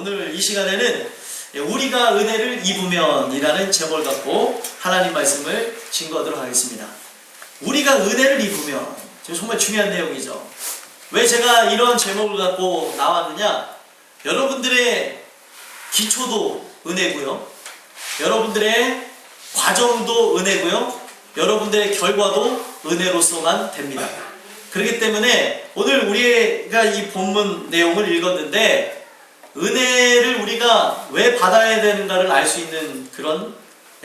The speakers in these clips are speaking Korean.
오늘 이 시간에는 우리가 은혜를 입으면 이라는 제목을 갖고 하나님 말씀을 증거하도록 하겠습니다. 우리가 은혜를 입으면 정말 중요한 내용이죠. 왜 제가 이런 제목을 갖고 나왔느냐? 여러분들의 기초도 은혜고요, 여러분들의 과정도 은혜고요, 여러분들의 결과도 은혜로서만 됩니다. 그렇기 때문에 오늘 우리가 이 본문 내용을 읽었는데 은혜를 우리가 왜 받아야 되는가를 알 수 있는 그런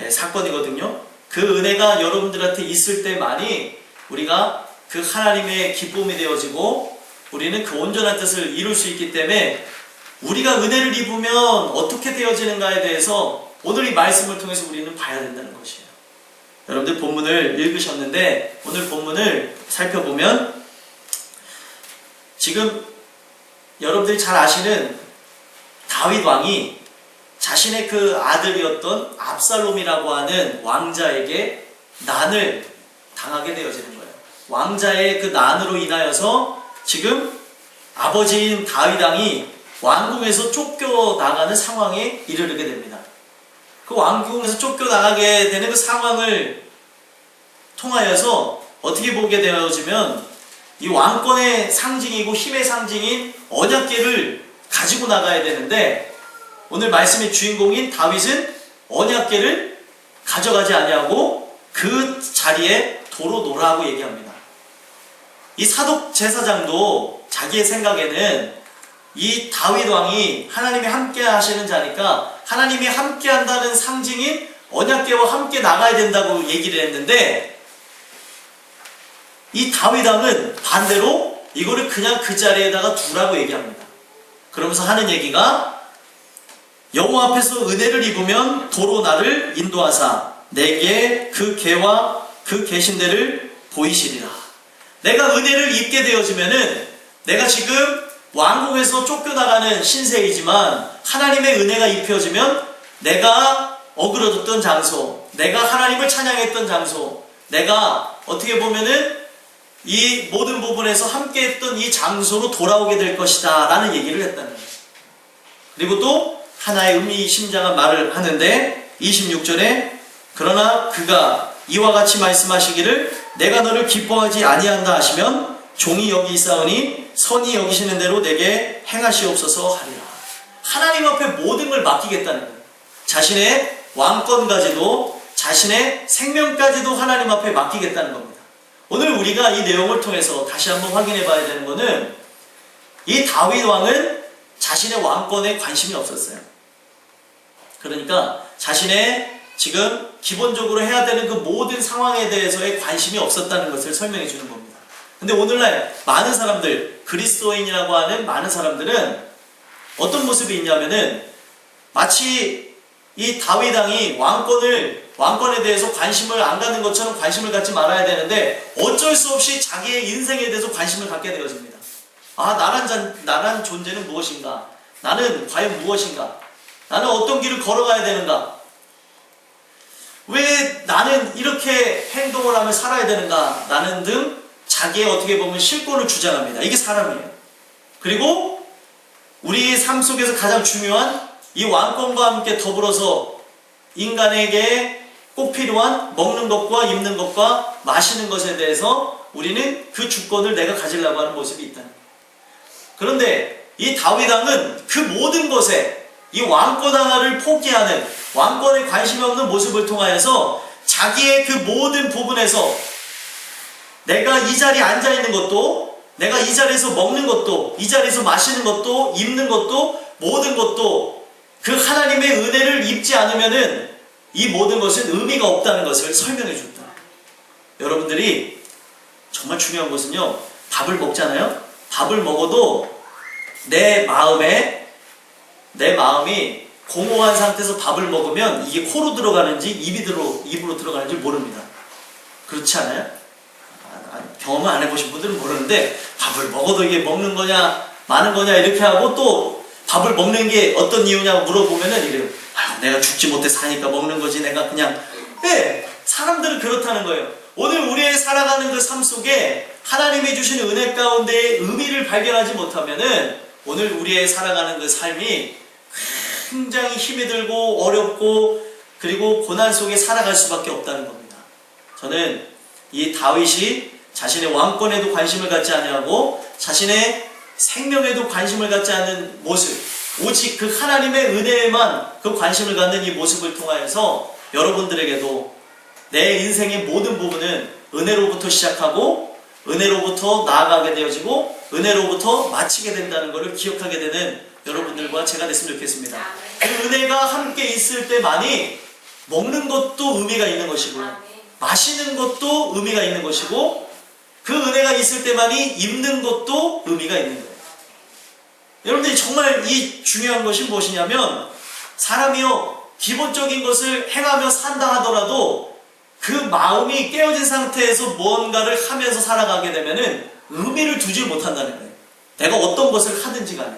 사건이거든요. 그 은혜가 여러분들한테 있을 때만이 우리가 그 하나님의 기쁨이 되어지고 우리는 그 온전한 뜻을 이룰 수 있기 때문에 우리가 은혜를 입으면 어떻게 되어지는가에 대해서 오늘 이 말씀을 통해서 우리는 봐야 된다는 것이에요. 여러분들 본문을 읽으셨는데 오늘 본문을 살펴보면 지금 여러분들이 잘 아시는 다윗 왕이 자신의 그 아들이었던 압살롬이라고 하는 왕자에게 난을 당하게 되어지는 거예요. 왕자의 그 난으로 인하여서 지금 아버지인 다윗 왕이 왕궁에서 쫓겨나가는 상황에 이르게 됩니다. 그 왕궁에서 쫓겨나가게 되는 그 상황을 통하여서 어떻게 보게 되어지면 이 왕권의 상징이고 힘의 상징인 언약궤를 가지고 나가야 되는데 오늘 말씀의 주인공인 다윗은 언약궤를 가져가지 아니하고 그 자리에 도로 놓으라고 얘기합니다. 이 사독 제사장도 자기의 생각에는 이 다윗 왕이 하나님이 함께 하시는 자니까 하나님이 함께 한다는 상징인 언약궤와 함께 나가야 된다고 얘기를 했는데 이 다윗 왕은 반대로 이거를 그냥 그 자리에다가 두라고 얘기합니다. 그러면서 하는 얘기가 여호와 앞에서 은혜를 입으면 도로 나를 인도하사 내게 그 궤와 그 계신대를 보이시리라. 내가 은혜를 입게 되어지면은 내가 지금 왕궁에서 쫓겨나가는 신세이지만 하나님의 은혜가 입혀지면 내가 어그러졌던 장소, 내가 하나님을 찬양했던 장소, 내가 어떻게 보면은 이 모든 부분에서 함께 했던 이 장소로 돌아오게 될 것이다 라는 얘기를 했다는 거예요. 그리고 또 하나의 의미심장한 말을 하는데 26절에 그러나 그가 이와 같이 말씀하시기를 내가 너를 기뻐하지 아니한다 하시면 종이 여기 있사오니 선히 여기시는 대로 내게 행하시옵소서 하리라. 하나님 앞에 모든 걸 맡기겠다는 거예요. 자신의 왕권까지도 자신의 생명까지도 하나님 앞에 맡기겠다는 겁니다. 오늘 우리가 이 내용을 통해서 다시 한번 확인해 봐야 되는 것은 이 다윗 왕은 자신의 왕권에 관심이 없었어요. 그러니까 자신의 지금 기본적으로 해야 되는 그 모든 상황에 대해서의 관심이 없었다는 것을 설명해 주는 겁니다. 근데 오늘날 많은 사람들, 그리스도인이라고 하는 많은 사람들은 어떤 모습이 있냐면은 마치 이 다윗 왕이 왕권에 대해서 관심을 안 갖는 것처럼 관심을 갖지 말아야 되는데 어쩔 수 없이 자기의 인생에 대해서 관심을 갖게 되어집니다. 아, 나란 존재는 무엇인가? 나는 과연 무엇인가? 나는 어떤 길을 걸어가야 되는가? 왜 나는 이렇게 행동을 하며 살아야 되는가? 나는 등 자기의 어떻게 보면 실권을 주장합니다. 이게 사람이에요. 그리고 우리 삶 속에서 가장 중요한 이 왕권과 함께 더불어서 인간에게 꼭 필요한 먹는 것과 입는 것과 마시는 것에 대해서 우리는 그 주권을 내가 가지려고 하는 모습이 있다는 거예요. 그런데 이 다윗 왕은 그 모든 것에 이 왕권 하나를 포기하는, 왕권에 관심이 없는 모습을 통하여서 자기의 그 모든 부분에서 내가 이 자리에 앉아있는 것도, 내가 이 자리에서 먹는 것도, 이 자리에서 마시는 것도, 입는 것도, 모든 것도 그 하나님의 은혜를 입지 않으면은 이 모든 것은 의미가 없다는 것을 설명해 준다. 여러분들이 정말 중요한 것은요, 밥을 먹잖아요. 밥을 먹어도 내 마음이 공허한 상태에서 밥을 먹으면 이게 코로 들어가는지 입으로 들어가는지 모릅니다. 그렇지 않아요? 경험을 안 해보신 분들은 모르는데 밥을 먹어도 이게 먹는 거냐 마는 거냐 이렇게 하고 또 밥을 먹는 게 어떤 이유냐고 물어보면은 이래요. 아유, 내가 죽지 못해 사니까 먹는 거지 내가 그냥. 네, 사람들은 그렇다는 거예요. 오늘 우리의 살아가는 그 삶 속에 하나님이 주신 은혜 가운데의 의미를 발견하지 못하면은 오늘 우리의 살아가는 그 삶이 굉장히 힘이 들고 어렵고 그리고 고난 속에 살아갈 수밖에 없다는 겁니다. 저는 이 다윗이 자신의 왕권에도 관심을 갖지 아니하고 자신의 생명에도 관심을 갖지 않는 모습, 오직 그 하나님의 은혜에만 그 관심을 갖는 이 모습을 통하여서 여러분들에게도 내 인생의 모든 부분은 은혜로부터 시작하고 은혜로부터 나아가게 되어지고 은혜로부터 마치게 된다는 것을 기억하게 되는 여러분들과 제가 됐으면 좋겠습니다. 그 은혜가 함께 있을 때만이 먹는 것도 의미가 있는 것이고요, 마시는 것도 의미가 있는 것이고, 그 은혜가 있을 때만이 입는 것도 의미가 있는 거예요. 여러분들이 정말 이 중요한 것이 무엇이냐면, 사람이요 기본적인 것을 행하며 산다 하더라도 그 마음이 깨어진 상태에서 무언가를 하면서 살아가게 되면은 의미를 두지 못한다는 거예요. 내가 어떤 것을 하든지 간에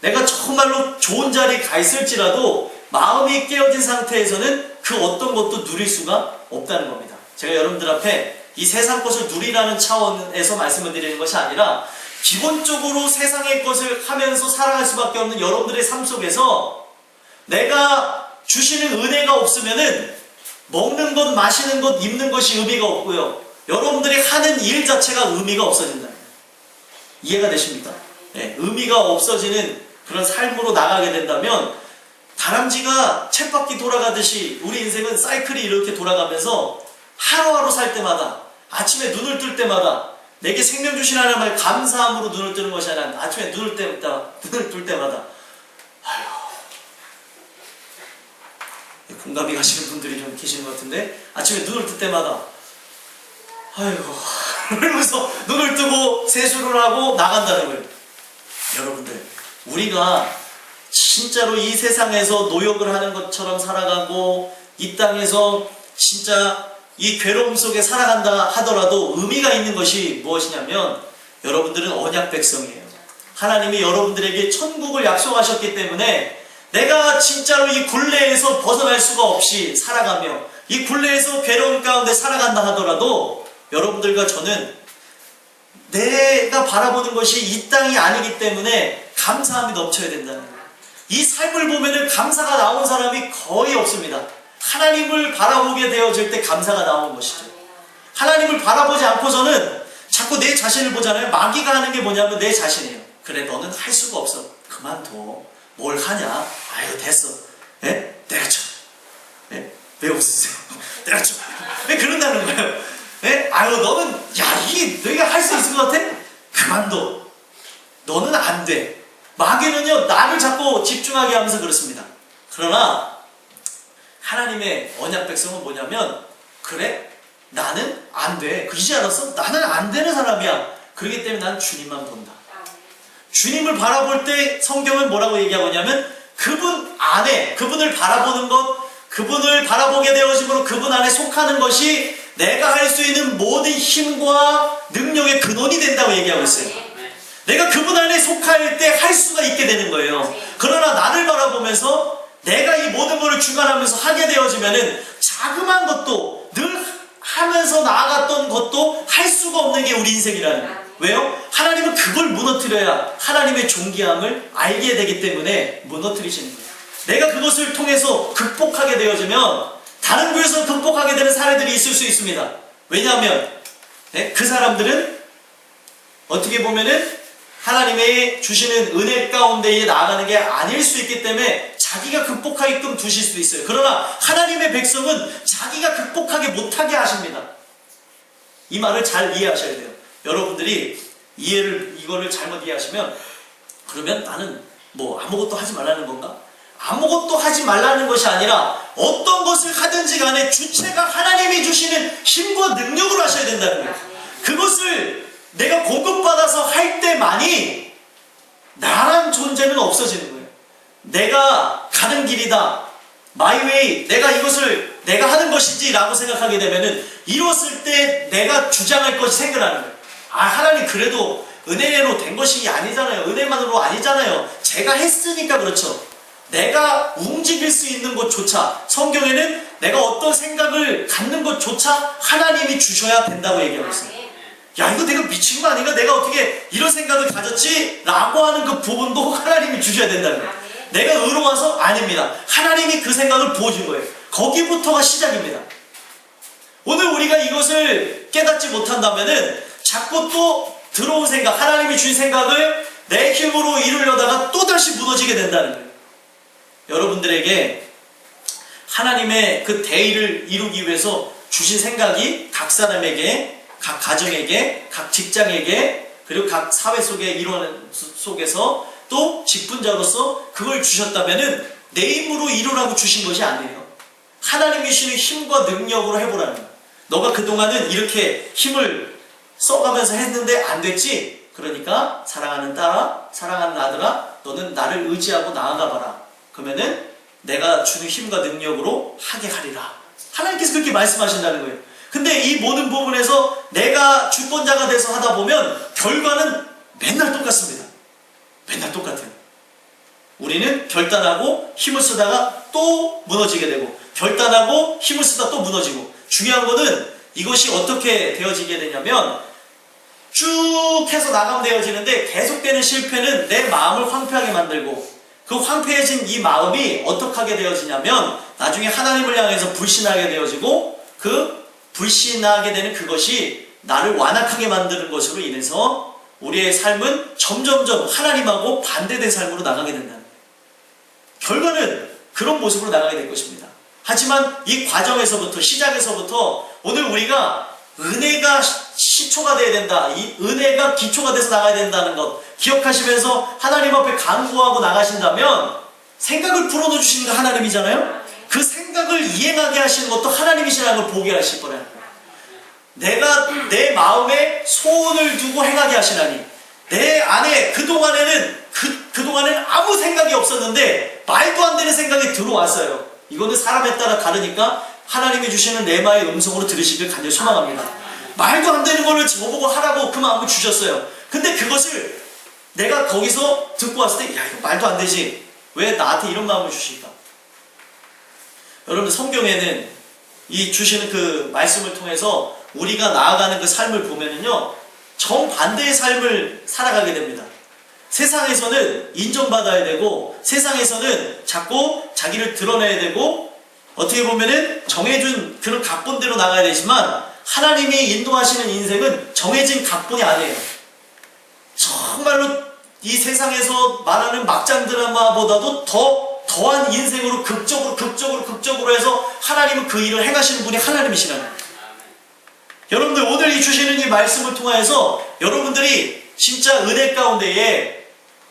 내가 정말로 좋은 자리에 가 있을지라도 마음이 깨어진 상태에서는 그 어떤 것도 누릴 수가 없다는 겁니다. 제가 여러분들 앞에 이 세상 것을 누리라는 차원에서 말씀을 드리는 것이 아니라 기본적으로 세상의 것을 하면서 살아갈 수밖에 없는 여러분들의 삶 속에서 내가 주시는 은혜가 없으면은 먹는 것, 마시는 것, 입는 것이 의미가 없고요, 여러분들이 하는 일 자체가 의미가 없어진다. 이해가 되십니까? 네, 의미가 없어지는 그런 삶으로 나가게 된다면 다람쥐가 쳇바퀴 돌아가듯이 우리 인생은 사이클이 이렇게 돌아가면서 하루하루 살 때마다, 아침에 눈을 뜰 때마다 내게 생명 주신 하나님을 감사함으로 눈을 뜨는 것이 아니라 아침에 눈을 뜰 때마다 아휴, 공감이 가시는 분들이 좀 계시는 것 같은데, 아침에 눈을 뜰 때마다 아이고 그러면서 눈을 뜨고 세수를 하고 나간다는 거예요. 여러분들, 우리가 진짜로 이 세상에서 노역을 하는 것처럼 살아가고 이 땅에서 진짜 이 괴로움 속에 살아간다 하더라도 의미가 있는 것이 무엇이냐면, 여러분들은 언약 백성이에요. 하나님이 여러분들에게 천국을 약속하셨기 때문에 내가 진짜로 이 굴레에서 벗어날 수가 없이 살아가며 이 굴레에서 괴로움 가운데 살아간다 하더라도 여러분들과 저는 내가 바라보는 것이 이 땅이 아니기 때문에 감사함이 넘쳐야 된다는 거예요. 이 삶을 보면은 감사가 나온 사람이 거의 없습니다. 하나님을 바라보게 되어질 때 감사가 나오는 것이죠. 하나님을 바라보지 않고서는 자꾸 내 자신을 보잖아요. 마귀가 하는 게 뭐냐면 내 자신이에요. 그래, 너는 할 수가 없어. 그만둬. 뭘 하냐? 아유, 됐어. 예? 때려쳐. 예? 왜 웃으세요? 때려쳐. 왜 그런다는 거예요? 예? 아유, 너는, 야, 이게 너희가 할 수 있을 것 같아? 그만둬. 너는 안 돼. 마귀는요, 나를 자꾸 집중하게 하면서 그렇습니다. 그러나 하나님의 언약 백성은 뭐냐면, 그래? 나는 안 돼. 이제 알았어? 나는 안 되는 사람이야. 그렇기 때문에 난 주님만 본다. 주님을 바라볼 때 성경은 뭐라고 얘기하고 있냐면, 그분 안에, 그분을 바라보는 것, 그분을 바라보게 되어짐으로 그분 안에 속하는 것이 내가 할 수 있는 모든 힘과 능력의 근원이 된다고 얘기하고 있어요. 내가 그분 안에 속할 때 할 수가 있게 되는 거예요. 그러나 나를 바라보면서 내가 이 모든 것을 주관하면서 하게 되어지면은 자그마한 것도, 늘 하면서 나아갔던 것도 할 수가 없는 게 우리 인생이라는 거예요. 왜요? 하나님은 그걸 무너뜨려야 하나님의 존귀함을 알게 되기 때문에 무너뜨리시는 거예요. 내가 그것을 통해서 극복하게 되어지면 다른 교회에서 극복하게 되는 사례들이 있을 수 있습니다. 왜냐하면 그 사람들은 어떻게 보면은 하나님의 주시는 은혜 가운데에 나아가는 게 아닐 수 있기 때문에 자기가 극복하게끔 두실 수도 있어요. 그러나 하나님의 백성은 자기가 극복하게 못하게 하십니다. 이 말을 잘 이해하셔야 돼요. 여러분들이 이거를 잘못 이해하시면, 그러면 나는 뭐 아무것도 하지 말라는 건가? 아무것도 하지 말라는 것이 아니라 어떤 것을 하든지 간에 주체가 하나님이 주시는 힘과 능력으로 하셔야 된다는 거예요. 그것을 내가 공급받아서 할 때만이 나란 존재는 없어지는 거예요. 내가 가는 길이다, my way, 내가 이것을 내가 하는 것이지 라고 생각하게 되면은 이뤘을 때 내가 주장할 것이 생겨나는 거예요. 아, 하나님 그래도 은혜로 된 것이 아니잖아요. 은혜만으로 아니잖아요. 제가 했으니까 그렇죠. 내가 움직일 수 있는 것조차, 성경에는 내가 어떤 생각을 갖는 것조차 하나님이 주셔야 된다고 얘기하고 있어요. 야, 이거 내가 미친 거 아닌가? 내가 어떻게 이런 생각을 가졌지? 라고 하는 그 부분도 하나님이 주셔야 된다는 거예요. 내가 의로워서? 아닙니다. 하나님이 그 생각을 부어준 거예요. 거기부터가 시작입니다. 오늘 우리가 이것을 깨닫지 못한다면은 자꾸 또 들어온 생각, 하나님이 준 생각을 내 힘으로 이루려다가 또다시 무너지게 된다는 거예요. 여러분들에게 하나님의 그 대의를 이루기 위해서 주신 생각이 각 사람에게, 각 가정에게, 각 직장에게, 그리고 각 사회 속의 일원 속에서 또 직분자로서 그걸 주셨다면은 내 힘으로 이루라고 주신 것이 아니에요. 하나님이 주시는 힘과 능력으로 해보라는 거예요. 너가 그동안은 이렇게 힘을 써가면서 했는데 안 됐지? 그러니까 사랑하는 딸아, 사랑하는 아들아, 너는 나를 의지하고 나아가봐라. 그러면은 내가 주는 힘과 능력으로 하게 하리라. 하나님께서 그렇게 말씀하신다는 거예요. 근데 이 모든 부분에서 내가 주권자가 돼서 하다 보면 결과는 맨날 똑같습니다. 맨날 똑같아요. 우리는 결단하고 힘을 쓰다가 또 무너지게 되고, 결단하고 힘을 쓰다 또 무너지고, 중요한 거는 이것이 어떻게 되어지게 되냐면 쭉 해서 나가면 되어지는데 계속되는 실패는 내 마음을 황폐하게 만들고, 그 황폐해진 이 마음이 어떻게 하게 되어지냐면 나중에 하나님을 향해서 불신하게 되어지고, 그 불신하게 되는 그것이 나를 완악하게 만드는 것으로 인해서 우리의 삶은 점점점 하나님하고 반대된 삶으로 나가게 된다는 거예요. 결과는 그런 모습으로 나가게 될 것입니다. 하지만 이 과정에서부터, 시작에서부터 오늘 우리가 은혜가 시초가 되어야 된다, 이 은혜가 기초가 돼서 나가야 된다는 것 기억하시면서 하나님 앞에 간구하고 나가신다면, 생각을 풀어넣어 주시는 게 하나님이잖아요. 그 생각을 이행하게 하시는 것도 하나님이시라는 걸 보게 하실 거라는 거예요. 내가 내 마음에 소원을 두고 행하게 하시나니, 내 안에 그동안에는 아무 생각이 없었는데 말도 안 되는 생각이 들어왔어요. 이거는 사람에 따라 다르니까 하나님이 주시는 레마의 음성으로 들으시길 간절히 소망합니다. 말도 안 되는 거를 저보고 하라고 그 마음을 주셨어요. 근데 그것을 내가 거기서 듣고 왔을 때, 야, 이거 말도 안 되지, 왜 나한테 이런 마음을 주실까? 여러분, 성경에는 이 주시는 그 말씀을 통해서 우리가 나아가는 그 삶을 보면은요, 정반대의 삶을 살아가게 됩니다. 세상에서는 인정받아야 되고, 세상에서는 자꾸 자기를 드러내야 되고, 어떻게 보면은 정해준 그런 각본대로 나가야 되지만, 하나님이 인도하시는 인생은 정해진 각본이 아니에요. 정말로 이 세상에서 말하는 막장 드라마보다도 더한 인생으로 극적으로 해서 하나님은 그 일을 행하시는 분이 하나님이시라는 거예요. 여러분들, 오늘 이 주시는 이 말씀을 통하여서 여러분들이 진짜 은혜 가운데에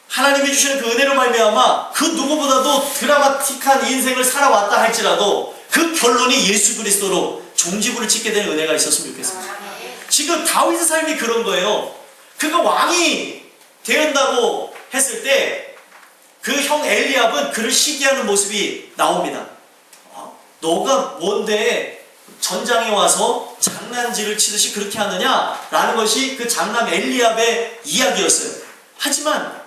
하나님이 주시는 그 은혜로 말미암아 그 누구보다도 드라마틱한 인생을 살아왔다 할지라도 그 결론이 예수 그리스도로 종지부를 찍게 되는 은혜가 있었으면 좋겠습니다. 지금 다윗의 삶이 그런 거예요. 그가 왕이 되었다고 했을 때 그 형 엘리압은 그를 시기하는 모습이 나옵니다. 너가 뭔데 전장에 와서 장난질을 치듯이 그렇게 하느냐? 라는 것이 그 장남 엘리압의 이야기였어요. 하지만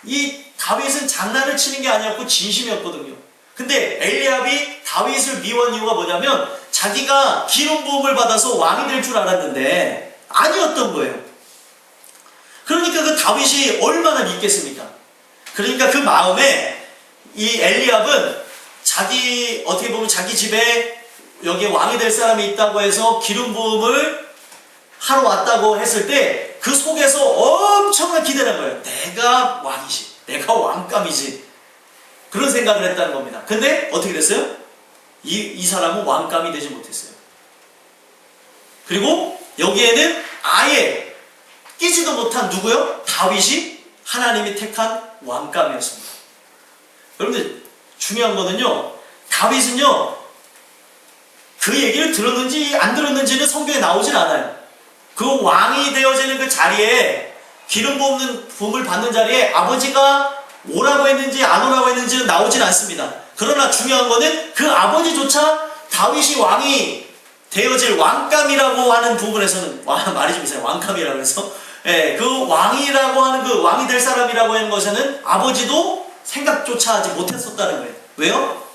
이 다윗은 장난을 치는 게 아니었고 진심이었거든요. 근데 엘리압이 다윗을 미워한 이유가 뭐냐면 자기가 기름 부음을 받아서 왕이 될 줄 알았는데 아니었던 거예요. 그러니까 그 다윗이 얼마나 믿겠습니까? 그러니까 그 마음에 이 엘리압은 어떻게 보면 자기 집에 여기에 왕이 될 사람이 있다고 해서 기름 부음을 하러 왔다고 했을 때 그 속에서 엄청난 기대를 한 거예요. 내가 왕이지, 내가 왕감이지, 그런 생각을 했다는 겁니다. 근데 어떻게 됐어요? 이 사람은 왕감이 되지 못했어요. 그리고 여기에는 아예 끼지도 못한 누구요? 다윗이 하나님이 택한 왕감이었습니다. 여러분들, 중요한 거는요, 다윗은요, 그 얘기를 들었는지 안 들었는지는 성경에 나오진 않아요. 그 왕이 되어지는 그 자리에, 기름 부음을 받는 자리에 아버지가 오라고 했는지 안 오라고 했는지는 나오진 않습니다. 그러나 중요한 거는 그 아버지조차 다윗이 왕이 되어질 왕감이라고 하는 부분에서는, 말이 좀 이상해요. 왕감이라고 해서, 그 왕이라고 하는 그 왕이 될 사람이라고 하는 것에는 아버지도 생각조차 하지 못했었다는 거예요. 왜요?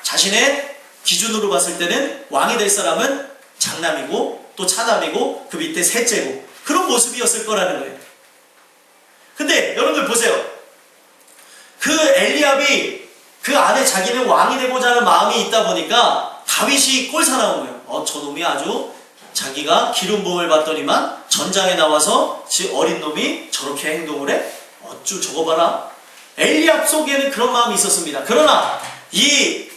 자신의 기준으로 봤을 때는 왕이 될 사람은 장남이고 또 차남이고 그 밑에 셋째고 그런 모습이었을 거라는 거예요. 근데 여러분들 보세요. 그 엘리압이 그 안에 자기는 왕이 되고자 하는 마음이 있다 보니까 다윗이 꼴사나온 거예요. 저놈이 아주 자기가 기름 부음을 받더니만 전장에 나와서 어린 놈이 저렇게 행동을 해? 어쭈 저거 봐라. 엘리압 속에는 그런 마음이 있었습니다. 그러나 이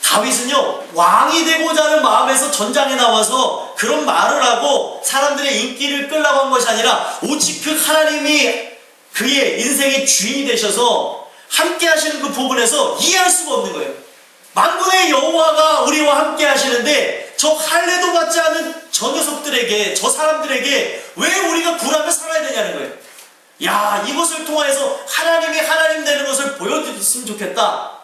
다윗은요, 왕이 되고자 하는 마음에서 전장에 나와서 그런 말을 하고 사람들의 인기를 끌려고 한 것이 아니라 오직 그 하나님이 그의 인생의 주인이 되셔서 함께 하시는 그 부분에서 이해할 수가 없는 거예요. 만군의 여호와가 우리와 함께 하시는데 저 할례도 받지 않은 저 녀석들에게, 저 사람들에게 왜 우리가 굴하며 살아야 되냐는 거예요. 야, 이것을 통해서 하나님이 하나님 되는 것을 보여줬으면 좋겠다.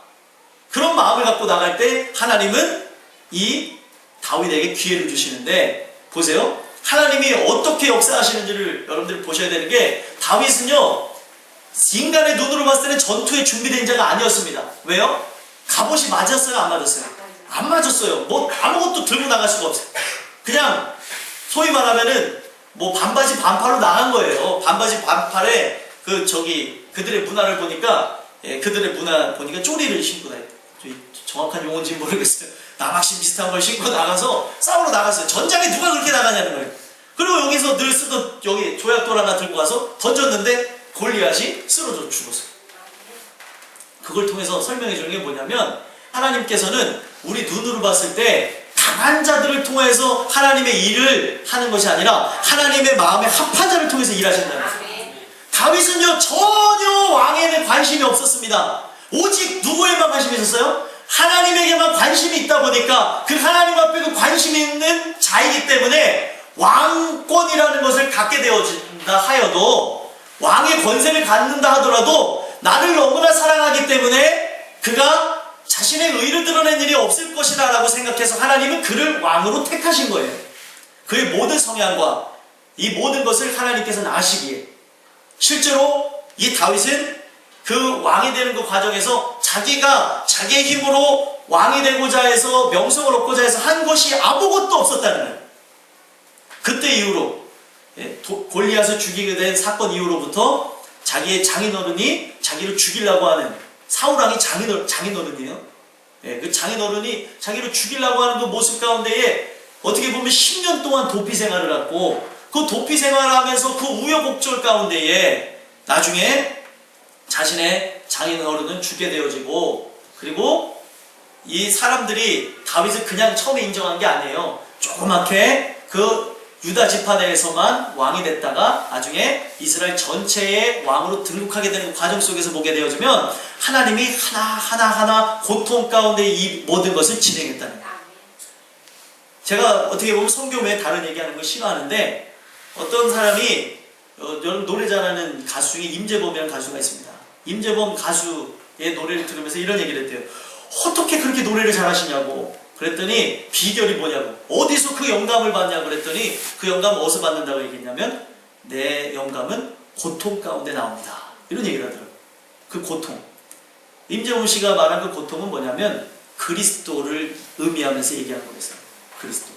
그런 마음을 갖고 나갈 때 하나님은 이 다윗에게 기회를 주시는데, 보세요. 하나님이 어떻게 역사하시는지를 여러분들이 보셔야 되는 게, 다윗은요, 인간의 눈으로 봤을 때는 전투에 준비된 자가 아니었습니다. 왜요? 갑옷이 맞았어요? 안 맞았어요? 안 맞았어요. 뭐 아무것도 들고 나갈 수가 없어요. 그냥 소위 말하면은 뭐 반바지 반팔로 나간 거예요. 반바지 반팔에 그들의 문화를 보니까, 그들의 문화 보니까 쪼리를 신고 다녔대요. 정확한 용어인지는 모르겠어요. 나막신 비슷한 걸 신고 나가서 싸우러 나갔어요. 전장에 누가 그렇게 나가냐는 거예요. 그리고 여기서 늘 쓰던 여기 조약돌 하나 들고 와서 던졌는데 골리앗이 쓰러져 죽었어요. 그걸 통해서 설명해 주는 게 뭐냐면, 하나님께서는 우리 눈으로 봤을 때 강한 자들을 통해서 하나님의 일을 하는 것이 아니라 하나님의 마음에 합한 자를 통해서 일하신다는 거예요. 다윗은요, 전혀 왕에는 관심이 없었습니다. 오직 누구에만 관심이 있었어요? 하나님에게만 관심이 있다 보니까 그 하나님 앞에 그 관심 있는 자이기 때문에 왕권이라는 것을 갖게 되어진다 하여도, 왕의 권세를 갖는다 하더라도 나를 너무나 사랑하기 때문에 그가 자신의 의를 드러낸 일이 없을 것이다 라고 생각해서 하나님은 그를 왕으로 택하신 거예요. 그의 모든 성향과 이 모든 것을 하나님께서는 아시기에, 실제로 이 다윗은 그 왕이 되는 그 과정에서 자기가 자기의 힘으로 왕이 되고자 해서 명성을 얻고자 해서 한 것이 아무것도 없었다는 거예요. 그때 이후로, 골리앗을 죽이게 된 사건 이후로부터 자기의 장인어른이 자기를 죽이려고 하는, 사울왕이 장인어른이에요. 그 장인어른이 자기를 죽이려고 하는 그 모습 가운데에 어떻게 보면 10년 동안 도피 생활을 하고, 그 도피 생활을 하면서 그 우여곡절 가운데에 나중에 자신의 장인어른은 죽게 되어지고, 그리고 이 사람들이 다윗을 그냥 처음에 인정한 게 아니에요. 조그맣게 그 유다 지파 내에서만 왕이 됐다가 나중에 이스라엘 전체의 왕으로 등극하게 되는 과정 속에서 보게 되어지면 하나님이 하나하나 고통 가운데 이 모든 것을 진행했다는 거예요. 제가 어떻게 보면 성경 외에 다른 얘기하는 걸 싫어하는데, 어떤 사람이 노래 잘하는 가수 중에 임재범이라는 가수가 있습니다. 임재범 가수의 노래를 들으면서 이런 얘기를 했대요. 어떻게 그렇게 노래를 잘하시냐고. 그랬더니 비결이 뭐냐고, 어디서 그 영감을 받냐고 그랬더니, 그 영감은 어디서 받는다고 얘기했냐면, 내 영감은 고통 가운데 나옵니다. 이런 얘기를 하더라고요. 그 고통, 임재범 씨가 말한 그 고통은 뭐냐면 그리스도를 의미하면서 얘기하는 거였어요. 그리스도,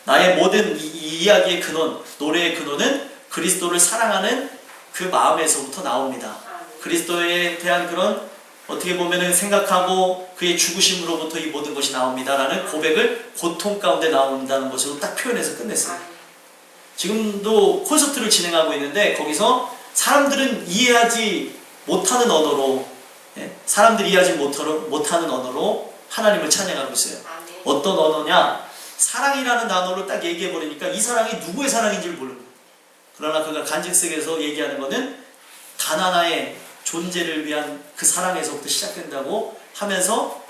나의 모든 이야기의 근원, 노래의 근원은 그리스도를 사랑하는 그 마음에서부터 나옵니다. 그리스도에 대한 그런, 어떻게 보면은 생각하고 그의 죽으심으로부터 이 모든 것이 나옵니다 라는 고백을 고통 가운데 나온다는 것으로 딱 표현해서 끝냈어요. 지금도 콘서트를 진행하고 있는데, 거기서 사람들은 이해하지 못하는 언어로, 사람들이 이해하지 못하는 언어로 하나님을 찬양하고 있어요. 어떤 언어냐? 사랑이라는 단어로 딱 얘기해버리니까 이 사랑이 누구의 사랑인지를 모르는 거예요. 그러나 그가 간증색에서 얘기하는 것은 단 하나의 존재를 위한 그 사랑에서부터 시작된다고 하면서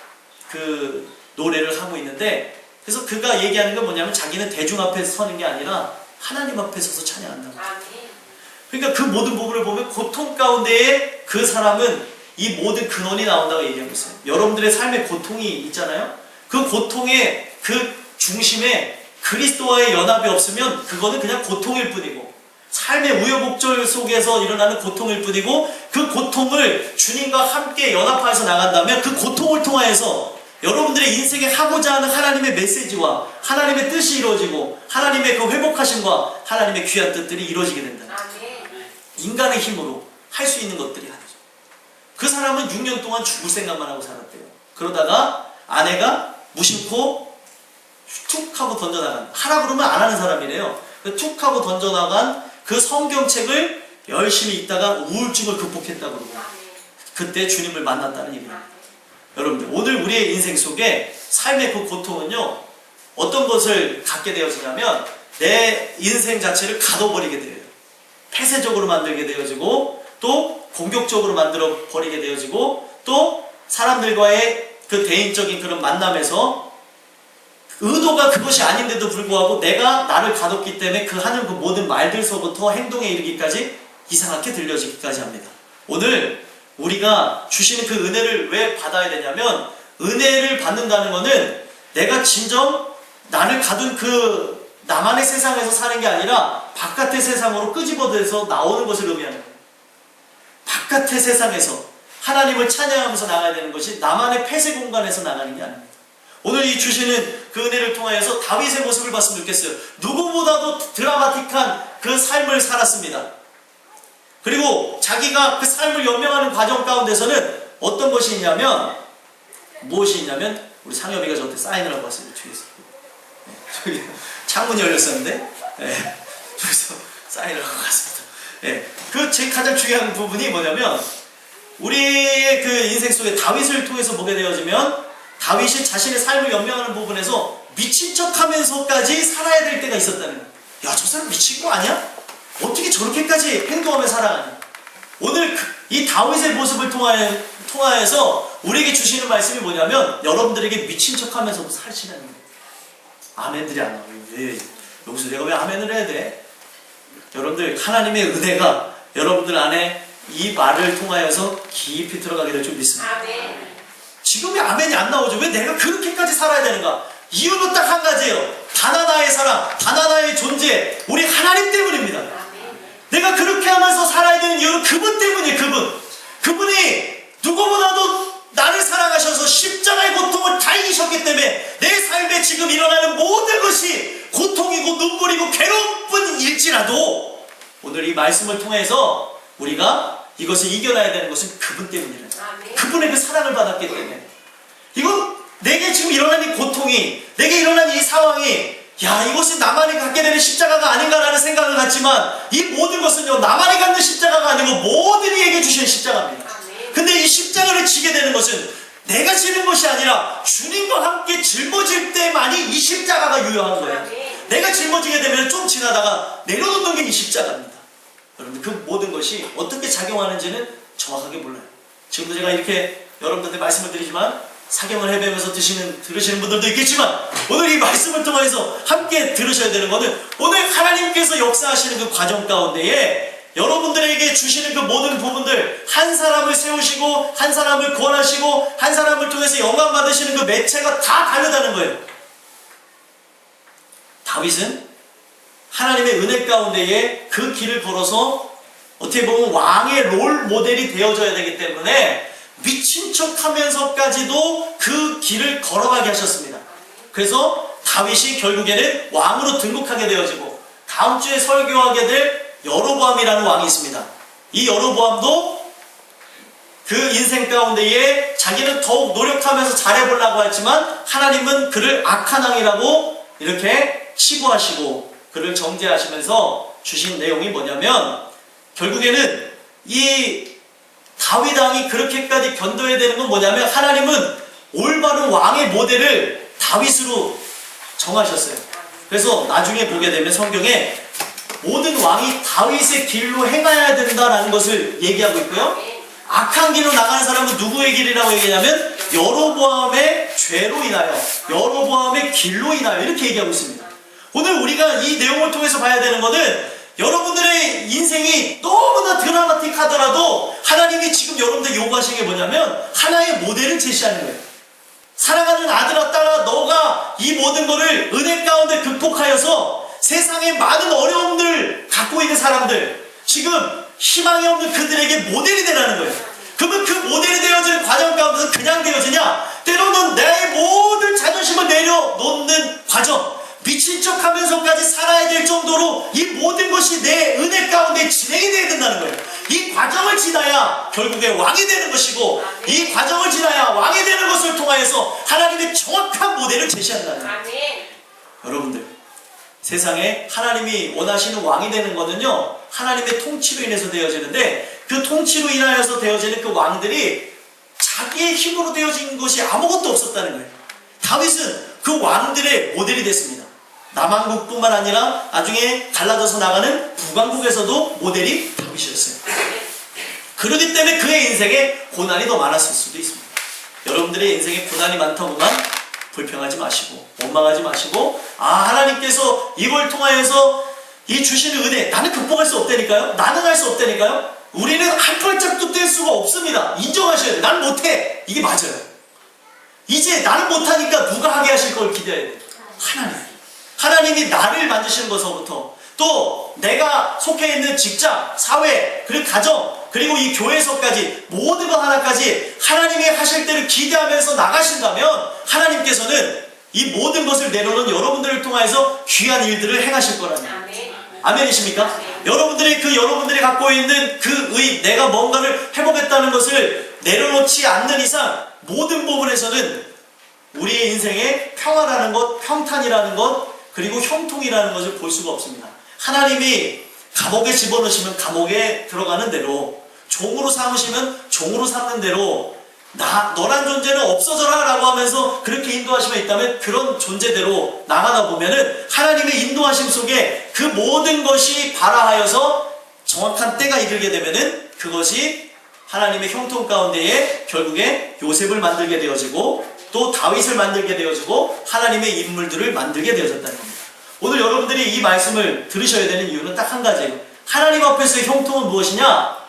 그 노래를 하고 있는데, 그래서 그가 얘기하는 건 뭐냐면 자기는 대중 앞에 서는 게 아니라 하나님 앞에 서서 찬양한다고. 그러니까 그 모든 부분을 보면 고통 가운데에 그 사람은 이 모든 근원이 나온다고 얘기하고 있어요. 여러분들의 삶에 고통이 있잖아요. 그 고통의 그 중심에 그리스도와의 연합이 없으면 그거는 그냥 고통일 뿐이고, 삶의 우여곡절 속에서 일어나는 고통일 뿐이고, 그 고통을 주님과 함께 연합해서 나간다면 그 고통을 통하여서 여러분들의 인생에 하고자 하는 하나님의 메시지와 하나님의 뜻이 이루어지고, 하나님의 그 회복하심과 하나님의 귀한 뜻들이 이루어지게 된다. 인간의 힘으로 할 수 있는 것들이 아니죠. 그 사람은 6년 동안 죽을 생각만 하고 살았대요. 그러다가 아내가 무심코 툭 하고 던져나간, 하라 그러면 안 하는 사람이래요. 툭 하고 던져나간 그 성경책을 열심히 읽다가 우울증을 극복했다고 그러고 그때 주님을 만났다는 얘기입니다. 여러분들, 오늘 우리의 인생 속에 삶의 그 고통은요, 어떤 것을 갖게 되어지냐면 내 인생 자체를 가둬버리게 돼요. 폐쇄적으로 만들게 되어지고, 또 공격적으로 만들어 버리게 되어지고, 또 사람들과의 그 대인적인 그런 만남에서 의도가 그것이 아닌데도 불구하고 내가 나를 가뒀기 때문에 그 하는 그 모든 말들서부터 행동에 이르기까지 이상하게 들려지기까지 합니다. 오늘 우리가 주시는 그 은혜를 왜 받아야 되냐면, 은혜를 받는다는 것은 내가 진정 나를 가둔 그 나만의 세상에서 사는 게 아니라 바깥의 세상으로 끄집어내서 나오는 것을 의미하는 거예요. 바깥의 세상에서 하나님을 찬양하면서 나가야 되는 것이 나만의 폐쇄 공간에서 나가는 게 아닙니다. 오늘 이 주시는 그 은혜를 통하여서 다윗의 모습을 봤으면 좋겠어요. 누구보다도 드라마틱한 그 삶을 살았습니다. 그리고 자기가 그 삶을 연명하는 과정 가운데서는 어떤 것이 있냐면, 무엇이 있냐면, 우리 상엽이가 저한테 사인을 하고 왔어요. 뒤에서. 저기 창문이 열렸었는데, 저기서 사인을 하고 갔습니다. 그 제 가장 중요한 부분이 뭐냐면, 우리의 그 인생 속에 다윗을 통해서 보게 되어지면 다윗이 자신의 삶을 연명하는 부분에서 미친 척 하면서까지 살아야 될 때가 있었다는 거예요. 야, 저 사람 미친 거 아니야? 어떻게 저렇게까지 행동하며 살아가냐? 오늘 이 다윗의 모습을 통하여서 우리에게 주시는 말씀이 뭐냐면, 여러분들에게 미친 척 하면서도 살시라는 거예요. 아멘들이 안 나와요. 왜? 여기서 내가 왜 아멘을 해야 돼? 여러분들, 하나님의 은혜가 여러분들 안에 이 말을 통하여서 깊이 들어가게 될 줄 믿습니다. 아멘. 지금 왜 아멘이 안 나오죠? 왜 내가 그렇게까지 살아야 되는가? 이유는 딱 한 가지예요. 단 하나의 사랑, 단 하나의 존재, 우리 하나님 때문입니다. 내가 그렇게 하면서 살아야 되는 이유는 그분 때문이에요. 그분이 누구보다도 나를 사랑하셔서 십자가의 고통을 다 이기셨기 때문에 내 삶에 지금 일어나는 모든 것이 고통이고 눈물이고 괴로운 일지라도 오늘 이 말씀을 통해서 우리가 이것을 이겨내야 되는 것은 그분 때문이라. 그분의 그 사랑을 받았기 때문에. 이건 내게 지금 일어난 이 고통이, 내게 일어난 이 상황이, 야, 이것이 나만이 갖게 되는 십자가가 아닌가라는 생각을 갖지만, 이 모든 것은요, 나만이 갖는 십자가가 아니고 모든 이에게 주신 십자가입니다. 근데 이 십자가를 지게 되는 것은 내가 지는 것이 아니라 주님과 함께 짊어질 때만이 이 십자가가 유효한 거예요. 내가 짊어지게 되면 좀 지나다가 내려놓는 게 이 십자가입니다. 여러분, 그 모든 것이 어떻게 작용하는지는 정확하게 몰라요. 지금도 제가 이렇게 여러분들한테 말씀을 드리지만 사경을 헤매면서 들으시는 분들도 있겠지만, 오늘 이 말씀을 통해서 함께 들으셔야 되는 것은, 오늘 하나님께서 역사하시는 그 과정 가운데에 여러분들에게 주시는 그 모든 부분들, 한 사람을 세우시고 한 사람을 구원하시고 한 사람을 통해서 영광 받으시는 그 매체가 다 다르다는 거예요. 다윗은 하나님의 은혜 가운데에 그 길을 걸어서 어떻게 보면 왕의 롤 모델이 되어져야 되기 때문에 미친 척 하면서까지도 그 길을 걸어가게 하셨습니다. 그래서 다윗이 결국에는 왕으로 등극하게 되어지고, 다음 주에 설교하게 될 여로보암이라는 왕이 있습니다. 이 여로보암도 그 인생 가운데에 자기는 더욱 노력하면서 잘해보려고 했지만 하나님은 그를 악한 왕이라고 이렇게 치부하시고 그를 정죄하시면서 주신 내용이 뭐냐면, 결국에는 이 다윗 왕이 그렇게까지 견뎌야 되는 건 뭐냐면, 하나님은 올바른 왕의 모델을 다윗으로 정하셨어요. 그래서 나중에 보게 되면 성경에 모든 왕이 다윗의 길로 행해야 된다라는 것을 얘기하고 있고요. 악한 길로 나가는 사람은 누구의 길이라고 얘기하냐면 여로보암의 죄로 인하여, 여로보암의 길로 인하여, 이렇게 얘기하고 있습니다. 오늘 우리가 이 내용을 통해서 봐야 되는 것은, 여러분들의 인생이 너무나 드라마틱하더라도 하나님이 지금 여러분들 요구하시는 게 뭐냐면 하나의 모델을 제시하는 거예요. 사랑하는 아들아, 딸아, 너가 이 모든 것을 은혜 가운데 극복하여서 세상의 많은 어려움들 갖고 있는 사람들, 지금 희망이 없는 그들에게 모델이 되라는 거예요. 그러면 그 모델이 되어지는 과정 가운데서 그냥 되어지냐? 때로는 내 모든 자존심을 내려놓는 과정, 미친 척 하면서까지 살아야 될 정도로 이 모든 것이 내 은혜 가운데 진행이 되어야 된다는 거예요. 이 과정을 지나야 결국에 왕이 되는 것이고, 이 과정을 지나야 왕이 되는 것을 통하여서 하나님의 정확한 모델을 제시한다는 거예요. 여러분들, 세상에 하나님이 원하시는 왕이 되는 것은요, 하나님의 통치로 인해서 되어지는데, 그 통치로 인하여서 되어지는 그 왕들이 자기의 힘으로 되어진 것이 아무것도 없었다는 거예요. 다윗은 그 왕들의 모델이 됐습니다. 남왕국뿐만 아니라 나중에 갈라져서 나가는 북왕국에서도 모델이 다윗이었어요. 그렇기 때문에 그의 인생에 고난이 더 많았을 수도 있습니다. 여러분들의 인생에 고난이 많다고만 불평하지 마시고 원망하지 마시고, 하나님께서 이걸 통하여서 이 주시는 은혜, 나는 극복할 수 없다니까요? 나는 할 수 없다니까요? 우리는 한 발짝도 뗄 수가 없습니다. 인정하셔야 돼요. 나는 못해. 이게 맞아요. 이제 나는 못하니까 누가 하게 하실 걸 기대해야 돼요. 하나님이 나를 만드시는 것서부터, 또 내가 속해 있는 직장, 사회, 그리고 가정, 그리고 이 교회에서까지 모든 것 하나까지 하나님이 하실 때를 기대하면서 나가신다면 하나님께서는 이 모든 것을 내려놓은 여러분들을 통해서 귀한 일들을 행하실 거라는 거예요. 아멘이십니까? 여러분들이 갖고 있는 그 의, 내가 뭔가를 해보겠다는 것을 내려놓지 않는 이상 모든 부분에서는 우리의 인생에 평화라는 것, 평탄이라는 것, 그리고 형통이라는 것을 볼 수가 없습니다. 하나님이 감옥에 집어넣으시면 감옥에 들어가는 대로, 종으로 삼으시면 종으로 삼는 대로, 너란 존재는 없어져라 라고 하면서 그렇게 인도하심에 있다면 그런 존재대로 나가다 보면은 하나님의 인도하심 속에 그 모든 것이 발화하여서 정확한 때가 이르게 되면은 그것이 하나님의 형통 가운데에 결국에 요셉을 만들게 되어지고, 또 다윗을 만들게 되어지고, 하나님의 인물들을 만들게 되어졌다는 겁니다. 오늘 여러분들이 이 말씀을 들으셔야 되는 이유는 딱 한 가지예요. 하나님 앞에서의 형통은 무엇이냐?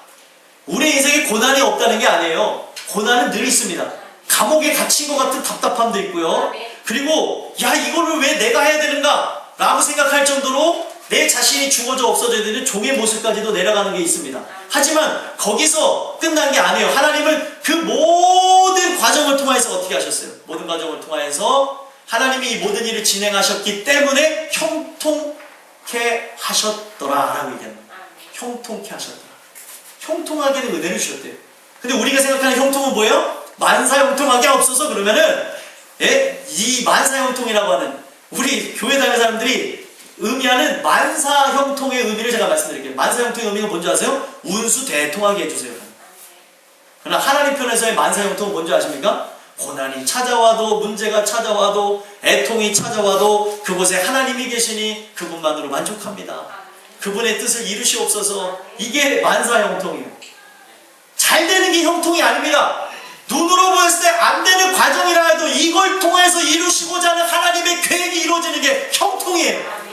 우리 인생에 고난이 없다는 게 아니에요. 고난은 늘 있습니다. 감옥에 갇힌 것 같은 답답함도 있고요. 그리고 이거를 왜 내가 해야 되는가? 라고 생각할 정도로 내 자신이 죽어져 없어져야 되는 종의 모습까지도 내려가는 게 있습니다. 하지만 거기서 끝난 게 아니에요. 하나님은 그 모든 과정을 통해서 어떻게 하셨어요? 모든 과정을 통해서 하나님이 이 모든 일을 진행하셨기 때문에 형통케 하셨더라 라고 얘기합니다. 형통케 하셨더라. 형통하게는 은혜를 주셨대요. 근데 우리가 생각하는 형통은 뭐예요? 만사형통하게 없어서 그러면은, 이 만사형통이라고 하는, 우리 교회 다니는 사람들이 의미하는 만사형통의 의미를 제가 말씀드릴게요. 만사형통의 의미가 뭔지 아세요? 운수 대통하게 해주세요. 그러나 하나님 편에서의 만사형통은 뭔지 아십니까? 고난이 찾아와도, 문제가 찾아와도, 애통이 찾아와도 그곳에 하나님이 계시니 그분만으로 만족합니다. 그분의 뜻을 이루시옵소서. 이게 만사형통이에요. 잘 되는 게 형통이 아닙니다. 눈으로 보였을 때 안 되는 과정이라 해도 이걸 통해서 이루시고자 하는 하나님의 계획이 이루어지는 게 형통이에요.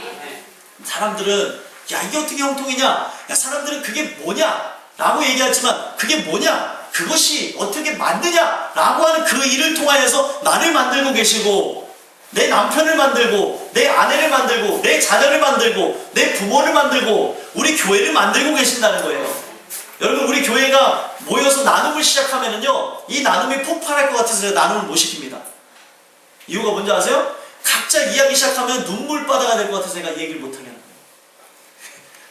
사람들은 이게 어떻게 형통이냐? 사람들은 그게 뭐냐? 라고 얘기하지만 그게 뭐냐? 그것이 어떻게 만드냐? 라고 하는 그 일을 통하여서 나를 만들고 계시고, 내 남편을 만들고, 내 아내를 만들고, 내 자녀를 만들고, 내 부모를 만들고, 우리 교회를 만들고 계신다는 거예요. 여러분, 우리 교회가 모여서 나눔을 시작하면은요, 이 나눔이 폭발할 것 같아서 제가 나눔을 못 시킵니다. 이유가 뭔지 아세요? 각자 이야기 시작하면 눈물바다가 될 것 같아서 제가 얘기를 못하게 하는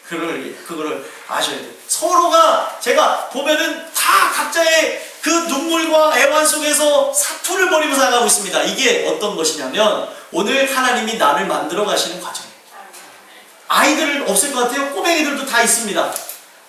거예요. 그거를 아셔야 돼요. 서로가 제가 보면은 다 각자의 그 눈물과 애환 속에서 사투를 벌이면서 나가고 있습니다. 이게 어떤 것이냐면, 오늘 하나님이 나를 만들어 가시는 과정이에요. 아이들 없을 것 같아요? 꼬맹이들도 다 있습니다.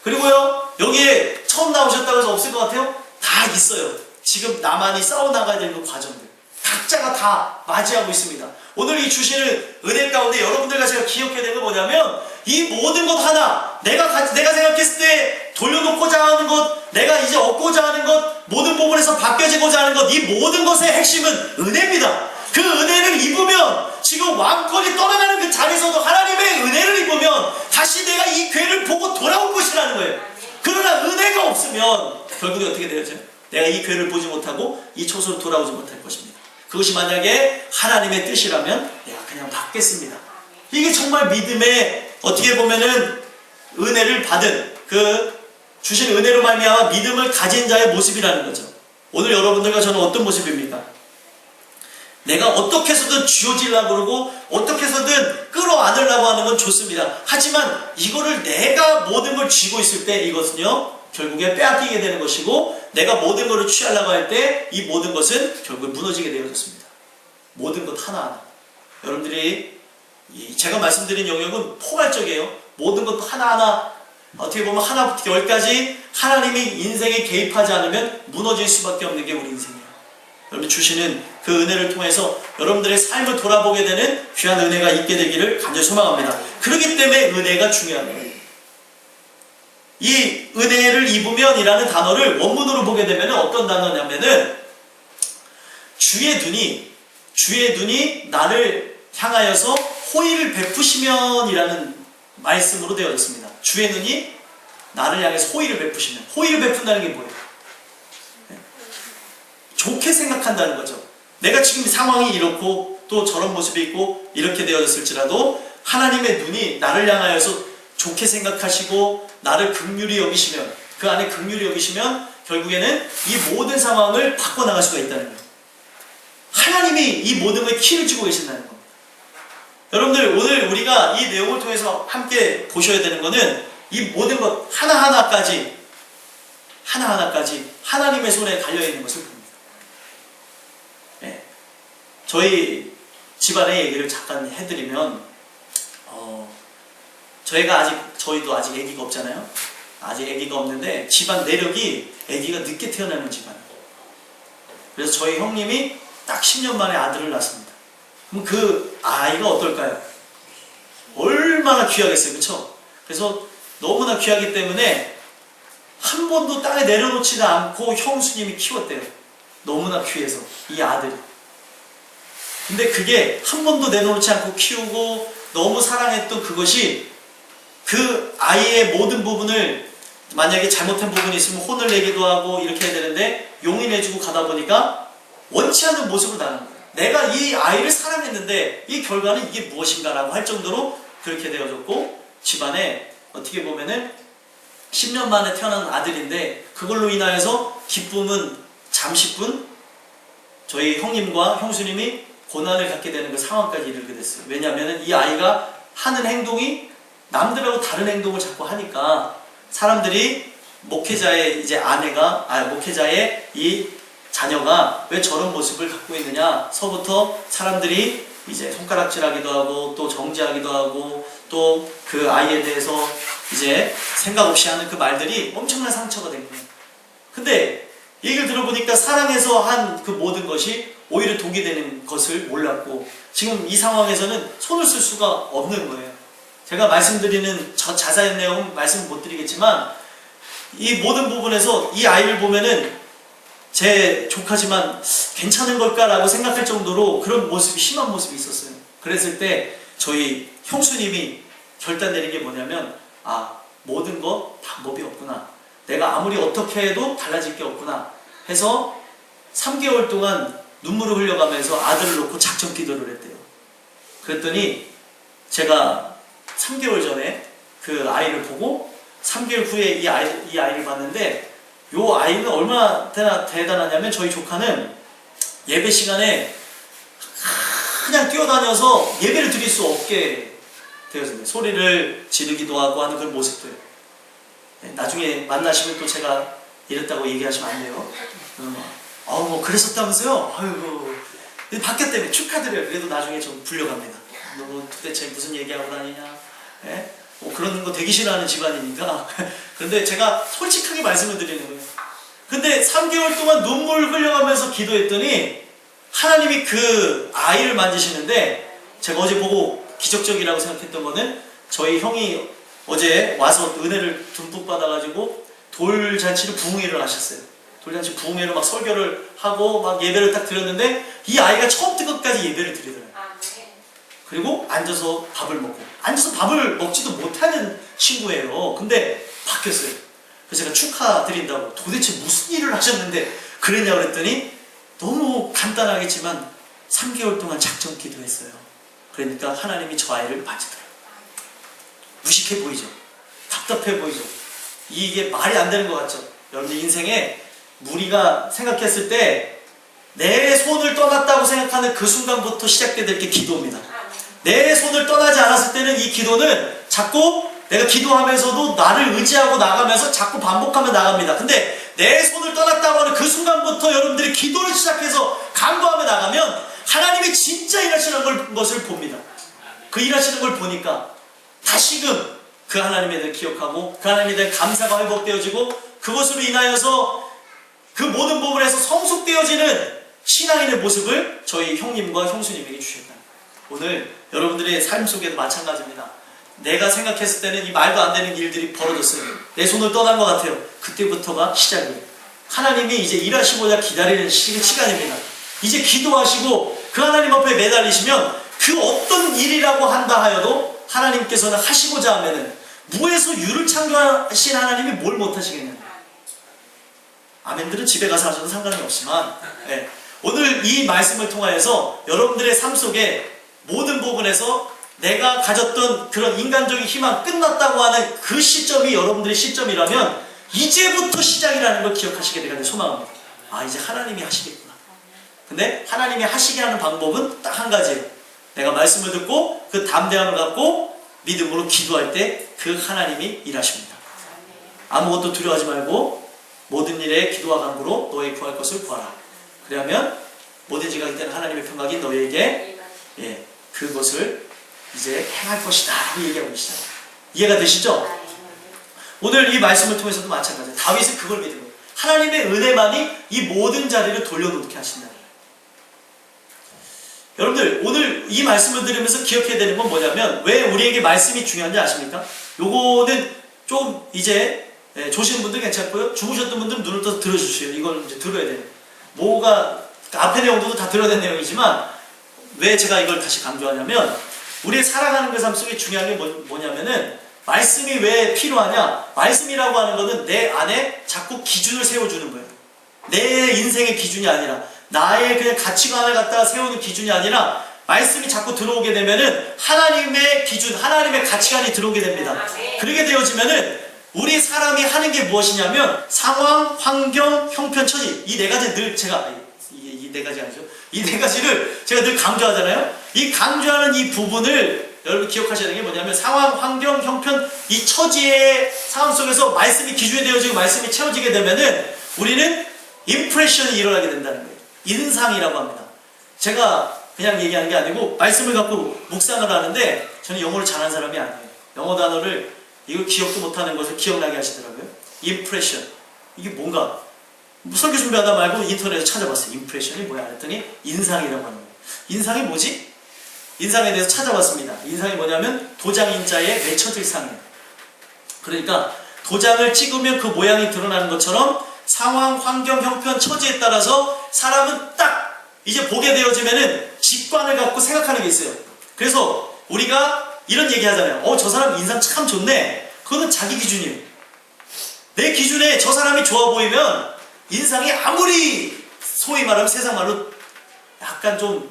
그리고요, 여기에 처음 나오셨다고 해서 없을 것 같아요? 다 있어요. 지금 나만이 싸워나가야 되는 그 과정들. 각자가 다 맞이하고 있습니다. 오늘 이 주시는 은혜 가운데 여러분들과 제가 기억해야 되는 건 뭐냐면, 이 모든 것 하나, 내가 생각했을 때 돌려놓고자 하는 것, 내가 이제 얻고자 하는 것, 모든 부분에서 바뀌어지고자 하는 것, 이 모든 것의 핵심은 은혜입니다. 그 은혜를 입으면, 지금 왕권이 떠나가는 그 자리에서도 하나님의 은혜를 입으면 다시 내가 이 괴를 보고 돌아올 것이라는 거예요. 그러나 은혜가 없으면 결국에 어떻게 되죠? 내가 이 괴를 보지 못하고 이 초소로 돌아오지 못할 것입니다. 그것이 만약에 하나님의 뜻이라면 내가 그냥 받겠습니다. 이게 정말 믿음의, 어떻게 보면은 은혜를 받은, 그 주신 은혜로 말미암아 믿음을 가진 자의 모습이라는 거죠. 오늘 여러분들과 저는 어떤 모습입니까? 내가 어떻게 해서든 쥐어지려고 그러고 어떻게 해서든 끌어안으려고 하는 건 좋습니다. 하지만 이거를 내가 모든 걸 쥐고 있을 때 이것은요 결국에 빼앗기게 되는 것이고, 내가 모든 것을 취하려고 할 때 이 모든 것은 결국에 무너지게 되어졌습니다. 모든 것 하나하나. 여러분들이 제가 말씀드린 영역은 포괄적이에요. 모든 것 하나하나, 어떻게 보면 하나부터 열까지 하나님이 인생에 개입하지 않으면 무너질 수밖에 없는 게 우리 인생이에요. 여러분 주시는 그 은혜를 통해서 여러분들의 삶을 돌아보게 되는 귀한 은혜가 있게 되기를 간절히 소망합니다. 그렇기 때문에 은혜가 중요한 거예요. 이 은혜를 입으면이라는 단어를 원문으로 보게 되면 어떤 단어냐면은 주의 눈이 나를 향하여서 호의를 베푸시면이라는 말씀으로 되어 있습니다. 주의 눈이 나를 향해서 호의를 베푸시면. 호의를 베푼다는 게 뭐예요? 좋게 생각한다는 거죠. 내가 지금 상황이 이렇고 또 저런 모습이 있고 이렇게 되어졌을지라도 하나님의 눈이 나를 향하여서 좋게 생각하시고 나를 긍휼히 여기시면, 그 안에 긍휼히 여기시면 결국에는 이 모든 상황을 바꿔나갈 수가 있다는 거예요. 하나님이 이 모든 걸 키를 쥐고 계신다는 겁니다. 여러분들 오늘 우리가 이 내용을 통해서 함께 보셔야 되는 것은 이 모든 것 하나하나까지 하나님의 손에 달려있는 것을 봅니다. 네. 저희 집안의 얘기를 잠깐 해드리면 저희도 아직 아기가 없잖아요. 아직 아기가 없는데 집안 내력이 아기가 늦게 태어나는 집안이에요. 그래서 저희 형님이 딱 10년 만에 아들을 낳습니다. 그럼 그 아이가 어떨까요? 얼마나 귀하겠어요, 그렇죠? 그래서 너무나 귀하기 때문에 한 번도 땅에 내려놓지도 않고 형수님이 키웠대요. 너무나 귀해서 이 아들이. 근데 그게 한 번도 내려놓지 않고 키우고 너무 사랑했던 그것이 그 아이의 모든 부분을, 만약에 잘못한 부분이 있으면 혼을 내기도 하고 이렇게 해야 되는데 용인해주고 가다 보니까 원치 않는 모습으로 나가는 거예요. 내가 이 아이를 사랑했는데 이 결과는 이게 무엇인가라고 할 정도로 그렇게 되어졌고, 집안에 어떻게 보면은 10년 만에 태어난 아들인데 그걸로 인하여서 기쁨은 잠시뿐 저희 형님과 형수님이 고난을 갖게 되는 그 상황까지 이르게 됐어요. 왜냐하면 이 아이가 하는 행동이 남들하고 다른 행동을 자꾸 하니까 사람들이 목회자의 목회자의 이 자녀가 왜 저런 모습을 갖고 있느냐서부터 사람들이 이제 손가락질하기도 하고 또 정죄하기도 하고 또 그 아이에 대해서 이제 생각 없이 하는 그 말들이 엄청난 상처가 된 거예요. 근데 얘기를 들어보니까 사랑해서 한 그 모든 것이 오히려 독이 되는 것을 몰랐고 지금 이 상황에서는 손을 쓸 수가 없는 거예요. 제가 말씀드리는 자세한 내용 말씀 못 드리겠지만 이 모든 부분에서 이 아이를 보면은 제 조카지만 괜찮은 걸까라고 생각할 정도로 그런 모습이, 심한 모습이 있었어요. 그랬을 때 저희 형수님이 결단 내린 게 뭐냐면, 모든 거 방법이 없구나, 내가 아무리 어떻게 해도 달라질 게 없구나 해서 3개월 동안 눈물을 흘려가면서 아들을 놓고 작전 기도를 했대요. 그랬더니 제가 3개월 전에 그 아이를 보고 3개월 후에 이 아이를 봤는데, 이 아이는 얼마나 대단하냐면 저희 조카는 예배 시간에 그냥 뛰어다녀서 예배를 드릴 수 없게 되었습니다. 소리를 지르기도 하고 하는 그런 모습들. 나중에 만나시면 또 제가 이랬다고 얘기하시면 안 돼요. 뭐 그랬었다면서요? 아이고. 바뀌었다며 축하드려요. 그래도 나중에 좀 불려갑니다. 너 도대체 무슨 얘기하고 다니냐? 예? 그런 거 되게 싫어하는 집안이니까. 그런데 제가 솔직하게 말씀을 드리는 거예요. 근데 3개월 동안 눈물 흘려가면서 기도했더니 하나님이 그 아이를 만지시는데, 제가 어제 보고 기적적이라고 생각했던 거는 저희 형이 어제 와서 은혜를 듬뿍 받아가지고 돌잔치를 부흥회를 하셨어요. 돌잔치 부흥회를 막 설교를 하고 막 예배를 딱 드렸는데 이 아이가 처음부터 끝까지 예배를 드리더라고요. 그리고 앉아서 밥을 먹고, 앉아서 밥을 먹지도 못하는 친구예요. 근데 바뀌었어요. 그래서 제가 축하드린다고, 도대체 무슨 일을 하셨는데 그랬냐고 그랬더니 너무 간단하겠지만 3개월 동안 작전 기도했어요. 그러니까 하나님이 저 아이를 만지더라고요. 무식해 보이죠? 답답해 보이죠? 이게 말이 안 되는 것 같죠? 여러분들 인생에 우리가 생각했을 때 내 손을 떠났다고 생각하는 그 순간부터 시작되게 될 게 기도입니다. 내 손을 떠나지 않았을 때는 이 기도는 자꾸 내가 기도하면서도 나를 의지하고 나가면서 자꾸 반복하며 나갑니다. 근데 내 손을 떠났다고 하는 그 순간부터 여러분들이 기도를 시작해서 간구하며 나가면 하나님이 진짜 일하시는 것을 봅니다. 그 일하시는 걸 보니까 다시금 그 하나님에 대해 기억하고 그 하나님에 대한 감사가 회복되어지고 그것으로 인하여서 그 모든 부분에서 성숙되어지는 신앙인의 모습을 저희 형님과 형수님에게 주셨다. 오늘 여러분들의 삶 속에도 마찬가지입니다. 내가 생각했을 때는 이 말도 안 되는 일들이 벌어졌어요. 내 손을 떠난 것 같아요. 그때부터가 시작이에요. 하나님이 이제 일하시고자 기다리는 시간입니다. 이제 기도하시고 그 하나님 앞에 매달리시면 그 어떤 일이라고 한다 하여도 하나님께서는 하시고자 하면은 무에서 유를 창조하신 하나님이 뭘 못하시겠냐. 아멘들은 집에 가서 하셔도 상관이 없지만 네. 오늘 이 말씀을 통하여서 여러분들의 삶 속에 모든 부분에서 내가 가졌던 그런 인간적인 희망 끝났다고 하는 그 시점이 여러분들의 시점이라면 이제부터 시작이라는 걸 기억하시게 되기를 소망합니다. 아, 이제 하나님이 하시겠구나. 근데 하나님이 하시게 하는 방법은 딱 한 가지예요. 내가 말씀을 듣고 그 담대함을 갖고 믿음으로 기도할 때 그 하나님이 일하십니다. 아무것도 두려워하지 말고 모든 일에 기도와 간구로 너의 구할 것을 구하라. 그러면 뭐든지 가기 때는 하나님의 평강이 너에게 그것을 이제 행할 것이다 라고 얘기하고 계시잖아요. 이해가 되시죠? 오늘 이 말씀을 통해서도 마찬가지예요. 다윗은 그걸 믿은 거예요. 하나님의 은혜만이 이 모든 자리를 돌려놓게 하신다. 여러분들 오늘 이 말씀을 들으면서 기억해야 되는 건 뭐냐면 왜 우리에게 말씀이 중요한지 아십니까? 요거는 좀 이제 조시는 분들 괜찮고요. 죽으셨던 분들은 눈을 떠서 들어주세요. 이걸 이제 들어야 돼요. 뭐가 앞의 내용도 다 들어야 되는 내용이지만 왜 제가 이걸 다시 강조하냐면 우리의 살아가는 그 삶 속에 중요한 게 뭐냐면은 말씀이 왜 필요하냐? 말씀이라고 하는 거는 내 안에 자꾸 기준을 세워주는 거예요. 내 인생의 기준이 아니라 나의 그냥 가치관을 갖다가 세우는 기준이 아니라 말씀이 자꾸 들어오게 되면은 하나님의 기준, 하나님의 가치관이 들어오게 됩니다. 그렇게 되어지면은 우리 사람이 하는 게 무엇이냐면 상황, 환경, 형편, 처지 이 네 가지 늘 제가 이 네 가지 아니죠? 이 네 가지를 제가 늘 강조하잖아요. 이 강조하는 이 부분을 여러분 기억하셔야 되는 게 뭐냐면 상황, 환경, 형편 이 처지의 상황 속에서 말씀이 기준이 되어지고 말씀이 채워지게 되면은 우리는 임프레션이 일어나게 된다는 거예요. 인상이라고 합니다. 제가 그냥 얘기하는 게 아니고 말씀을 갖고 묵상을 하는데 저는 영어를 잘하는 사람이 아니에요. 영어 단어를 이걸 기억도 못하는 것을 기억나게 하시더라고요. 임프레션. 이게 뭔가 설교 준비하다 말고 인터넷에 찾아봤어요. 임프레션이 뭐야? 그랬더니 인상이라고 하는 거예요. 인상이 뭐지? 인상에 대해서 찾아봤습니다. 인상이 뭐냐면 도장인자에 맺혀질 상이에요. 그러니까 도장을 찍으면 그 모양이 드러나는 것처럼 상황, 환경, 형편, 처지에 따라서 사람은 딱 이제 보게 되어지면은 직관을 갖고 생각하는 게 있어요. 그래서 우리가 이런 얘기 하잖아요. 저 사람 인상 참 좋네. 그거는 자기 기준이에요. 내 기준에 저 사람이 좋아 보이면 인상이 아무리 소위 말하면 세상 말로 약간 좀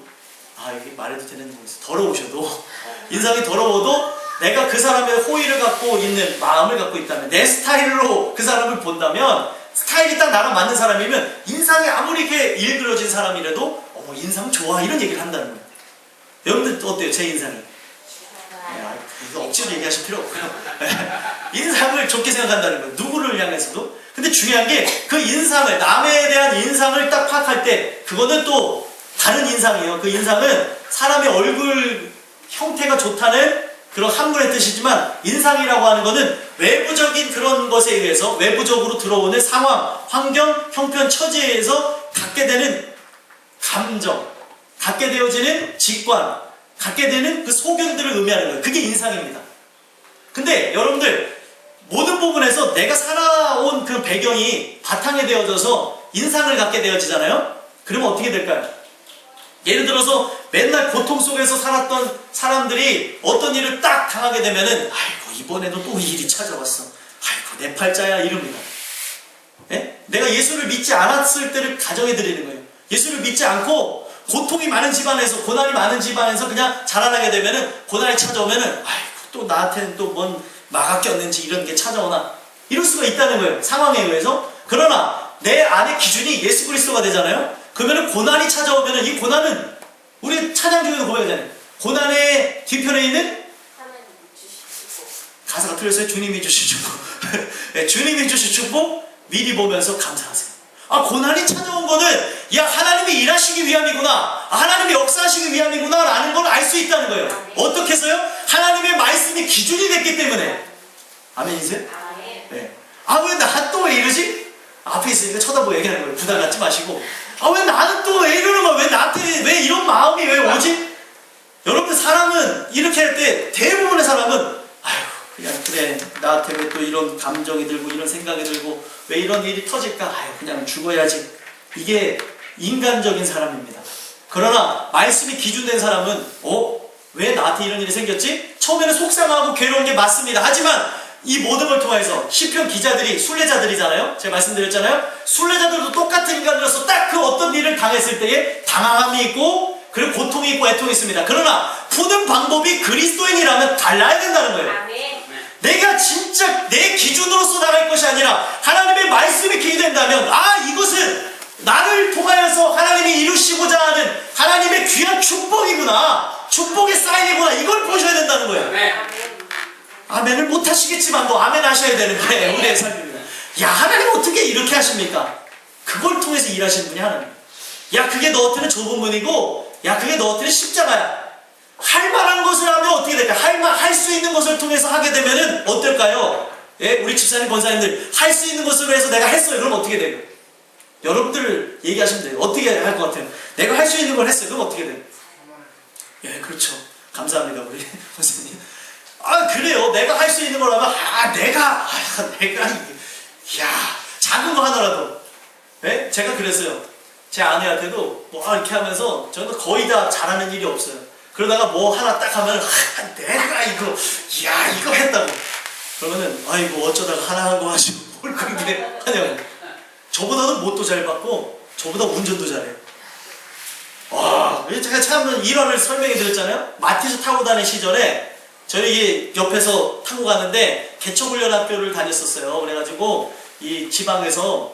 이게 말해도 되는지 모르겠어요. 더러우셔도 인상이 더러워도 내가 그 사람의 호의를 갖고 있는 마음을 갖고 있다면 내 스타일로 그 사람을 본다면 스타일이 딱 나랑 맞는 사람이면 인상이 아무리 이렇게 일그러진 사람이라도 인상 좋아 이런 얘기를 한다는 거예요. 여러분들 어때요? 제 인상이? 이거 억지로 얘기하실 필요 없고요. 인상을 좋게 생각한다는 거예요. 누구를 향해서도. 근데 중요한 게 그 인상을 남에 대한 인상을 딱 파악할 때 그거는 또 다른 인상이에요. 그 인상은 사람의 얼굴 형태가 좋다는 그런 한문의 뜻이지만 인상이라고 하는 것은 외부적인 그런 것에 의해서 외부적으로 들어오는 상황, 환경, 형편, 처지에 의해서 갖게 되는 감정, 갖게 되어지는 직관, 갖게 되는 그 소견들을 의미하는 거예요. 그게 인상입니다. 근데 여러분들 모든 부분에서 내가 살아온 그 배경이 바탕에 되어져서 인상을 갖게 되어지잖아요. 그러면 어떻게 될까요? 예를 들어서 맨날 고통 속에서 살았던 사람들이 어떤 일을 딱 당하게 되면은 아이고 이번에도 또 이 일이 찾아왔어. 아이고 내 팔자야 이럽니다. 예? 내가 예수를 믿지 않았을 때를 가정해 드리는 거예요. 예수를 믿지 않고 고통이 많은 집안에서 고난이 많은 집안에서 그냥 자라나게 되면은 고난이 찾아오면은 아이고 또 나한테는 또 뭔 마가 꼈는지 이런 게 찾아오나 이럴 수가 있다는 거예요. 상황에 의해서. 그러나 내 안의 기준이 예수 그리스도가 되잖아요. 그러면은 고난이 찾아오면은 이 고난은 우리 찬양 중에도 고백하잖아요. 고난의 뒤편에 있는 가사가 틀렸어요. 주님이 주신 축복. 네, 주님이 주신 축복 미리 보면서 감사하세요. 아, 고난이 찾아온 거는 야, 하나님이 일하시기 위함이구나, 하나님이 역사하시기 위함이구나 라는 걸 알 수 있다는 거예요. 어떻게 해서요? 하나님의 말씀이 기준이 됐기 때문에. 아멘이세요? 네. 아, 왜 나 또 왜 이러지? 앞에 있으니까 쳐다보고 얘기하는 거예요. 부담 갖지 마시고. 아, 왜 나는 또 왜 이러는 거야? 왜 나한테 왜 이런 마음이 왜 오지? 여러분, 사람은 이렇게 할 때 대부분의 사람은 아휴, 그냥 그래, 나한테 왜 또 이런 감정이 들고 이런 생각이 들고 왜 이런 일이 터질까? 아휴, 그냥 죽어야지. 이게 인간적인 사람입니다. 그러나 말씀이 기준된 사람은 왜 나한테 이런 일이 생겼지? 처음에는 속상하고 괴로운 게 맞습니다. 하지만 이 모든 걸 통해서 시편 기자들이 순례자들이잖아요. 제가 말씀드렸잖아요. 순례자들도 똑같은 인간으로서 딱 그 어떤 일을 당했을 때에 당황함이 있고 그리고 고통이 있고 애통이 있습니다. 그러나 푸는 방법이 그리스도인이라면 달라야 된다는 거예요. 아멘. 내가 진짜 내 기준으로서 나갈 것이 아니라 하나님의 말씀이 기준된다면 이것은 나를 통하여서 하나님이 이루시고자 하는 하나님의 귀한 축복이구나, 축복의 사인이구나, 이걸 보셔야 된다는 거예요. 아멘. 아멘을 못 하시겠지만 아멘 하셔야 되는 게 우리의 삶입니다. 야, 하나님 어떻게 이렇게 하십니까? 그걸 통해서 일하시는 분이 하나님. 야, 그게 너한테는 좁은 문이고, 야, 그게 너한테는 십자가야. 할 만한 것을 하면 어떻게 될까? 할 수 있는 것을 통해서 하게 되면은 어떨까요? 예? 우리 집사님, 권사님들, 할 수 있는 것으로 해서 내가 했어요. 그럼 어떻게 돼요? 여러분들 얘기하시면 돼요. 어떻게 할 것 같아요? 내가 할 수 있는 걸 했어요. 그럼 어떻게 돼요? 예, 그렇죠. 감사합니다, 우리 권사님. 그래요. 내가 할 수 있는 거라면, 내가, 작은 거 하나라도. 예? 제가 그랬어요. 제 아내한테도 이렇게 하면서 저는 거의 다 잘하는 일이 없어요. 그러다가 뭐 하나 딱 하면, 내가 이거 했다고. 그러면은, 아이고, 어쩌다가 하나 한 거 가지고 뭘 그렇게 하냐고. 저보다도 못도 잘 받고, 저보다 운전도 잘해요. 와, 제가 참 일화를 설명해 드렸잖아요. 마티즈 타고 다니는 시절에 저희 옆에서 타고 가는데 개척훈련학교를 다녔었어요. 그래가지고 이 지방에서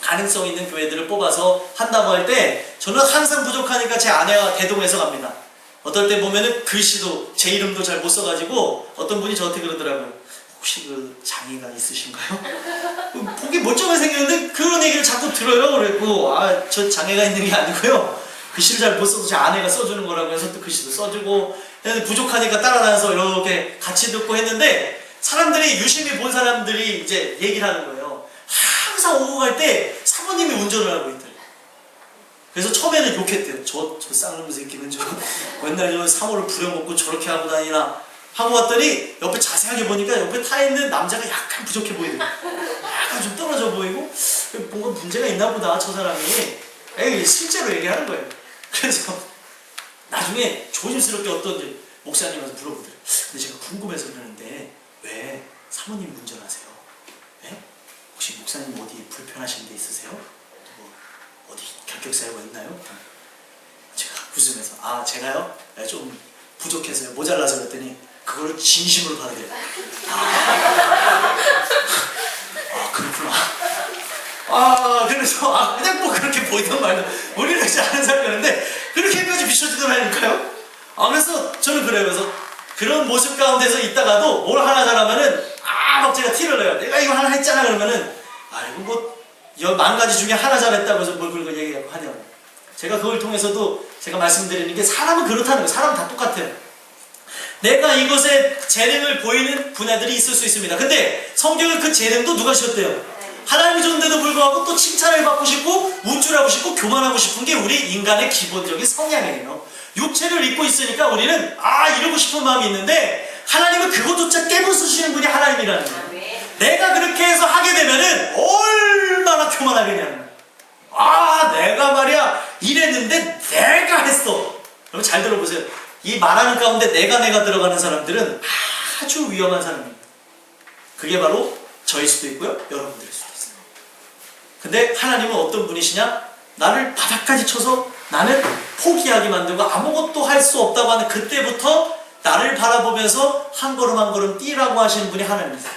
가능성 있는 교회들을 뽑아서 한다고 할 때 저는 항상 부족하니까 제 아내와 대동해서 갑니다. 어떨 때 보면은 글씨도 제 이름도 잘 못 써가지고 어떤 분이 저한테 그러더라고요. 혹시 그 장애가 있으신가요? 보기 멀쩡하게 생겼는데 그런 얘기를 자꾸 들어요. 그랬고 저 장애가 있는 게 아니고요. 글씨를 잘 못 써도 제 아내가 써주는 거라고 해서 또 글씨도 써주고 부족하니까 따라다녀서 이렇게 같이 듣고 했는데 사람들이 유심히 본 사람들이 이제 얘기를 하는 거예요. 항상 오고 갈 때 사모님이 운전을 하고 있더래요. 그래서 처음에는 욕했대요. 저 쌍놈 새끼는 맨날 저 사모를 부려먹고 저렇게 하고 다니나 하고 왔더니 옆에 자세하게 보니까 옆에 타 있는 남자가 약간 부족해 보이더라고요. 약간 좀 떨어져 보이고 뭔가 문제가 있나 보다 저 사람이. 실제로 얘기하는 거예요. 그래서 나중에 조심스럽게 어떤 목사님한테 물어보더래요. 근데 제가 궁금해서 그러는데 왜 사모님 운전하세요? 네? 혹시 목사님 어디 불편하신 데 있으세요? 뭐 어디 결격사유가 있나요? 제가 웃으면서 제가요? 좀 부족해서요. 모자라서 그랬더니 그걸 진심으로 받아들여요. 그렇구나. 그래서 그냥 뭐 그렇게 보이던 말도 우리는 이제 아는 사람이었는데 그렇게까지 비춰주더라니까요. 그래서 저는 그래요. 그래서 그런 모습 가운데서 있다가도 뭘 하나 잘하면은 막 제가 티를 내요. 내가 이거 하나 했잖아 그러면은 이거 뭐 10가지 중에 하나 잘했다고 해서 뭘 그걸 얘기하고 하냐고. 제가 그걸 통해서도 제가 말씀드리는 게 사람은 그렇다는 거예요. 사람은 다 똑같아요. 내가 이것에 재능을 보이는 분야들이 있을 수 있습니다. 근데 성경은 그 재능도 누가 주셨대요? 하나님이 줬는데도 불구하고 또 칭찬을 받고 싶고 우쭐하고 싶고 교만하고 싶은 게 우리 인간의 기본적인 성향이에요. 육체를 입고 있으니까 우리는 이러고 싶은 마음이 있는데 하나님은 그것조차 깨부수시는 분이 하나님이라는 거예요. 내가 그렇게 해서 하게 되면은 얼마나 교만하겠냐는 거예요. 내가 말이야 이랬는데 내가 했어. 여러분 잘 들어보세요. 이 말하는 가운데 내가 들어가는 사람들은 아주 위험한 사람입니다. 그게 바로 저일 수도 있고요. 여러분들일 수도 있어요. 근데 하나님은 어떤 분이시냐? 나를 바닥까지 쳐서 나는 포기하게 만들고 아무것도 할 수 없다고 하는 그때부터 나를 바라보면서 한 걸음 한 걸음 뛰라고 하시는 분이 하나님이세요.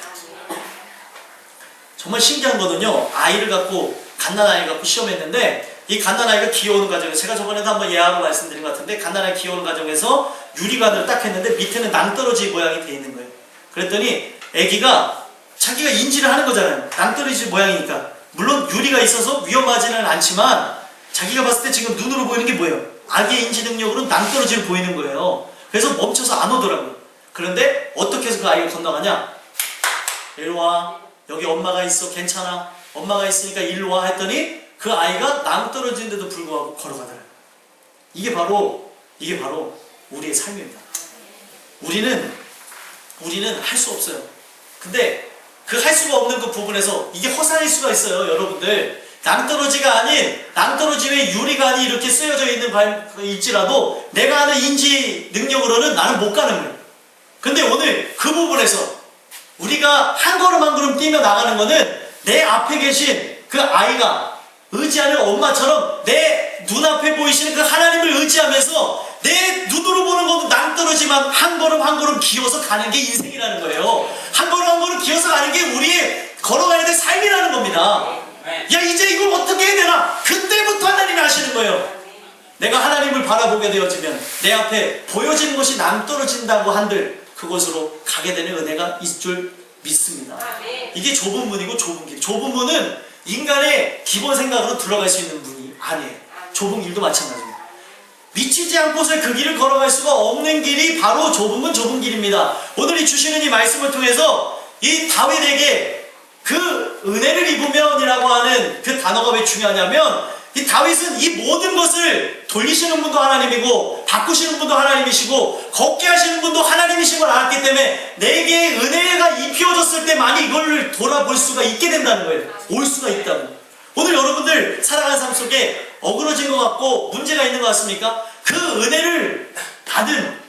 정말 신기한 거는요. 갓난 아이를 갖고 시험했는데 이 갓난아이가 기어오는 과정에서, 제가 저번에도 한번 예하고 말씀드린 것 같은데, 갓난아이 기어오는 과정에서 유리관을 딱 했는데 밑에는 낭떠러지 모양이 돼 있는 거예요. 그랬더니 아기가 자기가 인지를 하는 거잖아요. 낭떠러지 모양이니까. 물론 유리가 있어서 위험하지는 않지만 자기가 봤을 때 지금 눈으로 보이는 게 뭐예요? 아기의 인지 능력으로는 낭떠러지를 보이는 거예요. 그래서 멈춰서 안 오더라고요. 그런데 어떻게 해서 그 아이가 건너가냐? 일로 와. 여기 엄마가 있어. 괜찮아. 엄마가 있으니까 일로 와 했더니 그 아이가 낭떠러지인데도 불구하고 걸어가더라고요. 이게 바로 우리의 삶입니다. 우리는 할 수 없어요. 근데 그 할 수가 없는 그 부분에서 이게 허상일 수가 있어요. 여러분들, 낭떠러지가 아닌, 낭떠러지 위에 유리관이 이렇게 쓰여져 있는 일지라도 내가 하는 인지 능력으로는 나는 못 가는 거예요. 근데 오늘 그 부분에서 우리가 한 걸음 한 걸음 뛰며 나가는 거는 내 앞에 계신 그 아이가 의지하는 엄마처럼 내 눈앞에 보이시는 그 하나님을 의지하면서 내 눈으로 보는 것도 낭떠러지만 한 걸음 한 걸음 기어서 가는 게 인생이라는 거예요. 한 걸음 한 걸음 기어서 가는 게 우리의 걸어가야 될 삶이라는 겁니다. 야, 이제 이걸 어떻게 해야 되나? 그때부터 하나님이 하시는 거예요. 내가 하나님을 바라보게 되어지면 내 앞에 보여지는 것이 낭떠러진다고 한들 그곳으로 가게 되는 은혜가 있을 줄 믿습니다. 이게 좁은 문이고 좁은 길. 좁은 문은 인간의 기본 생각으로 들어갈 수 있는 문이 아니에요. 좁은 길도 마찬가지입니다. 미치지 않고서 그 길을 걸어갈 수가 없는 길이 바로 좁은 문, 좁은 길입니다. 오늘 이 주시는 이 말씀을 통해서 이 다윗에게 그 은혜를 입으면이라고 하는 그 단어가 왜 중요하냐면, 이 다윗은 이 모든 것을 돌리시는 분도 하나님이고 바꾸시는 분도 하나님이시고 걷게 하시는 분도 하나님이신 걸 알았기 때문에 내게 은혜가 입혀졌을 때만이 이걸 돌아볼 수가 있게 된다는 거예요. 올 수가 있다고. 오늘 여러분들 살아가는 삶 속에 어그러진 것 같고 문제가 있는 것 같습니까? 그 은혜를 받은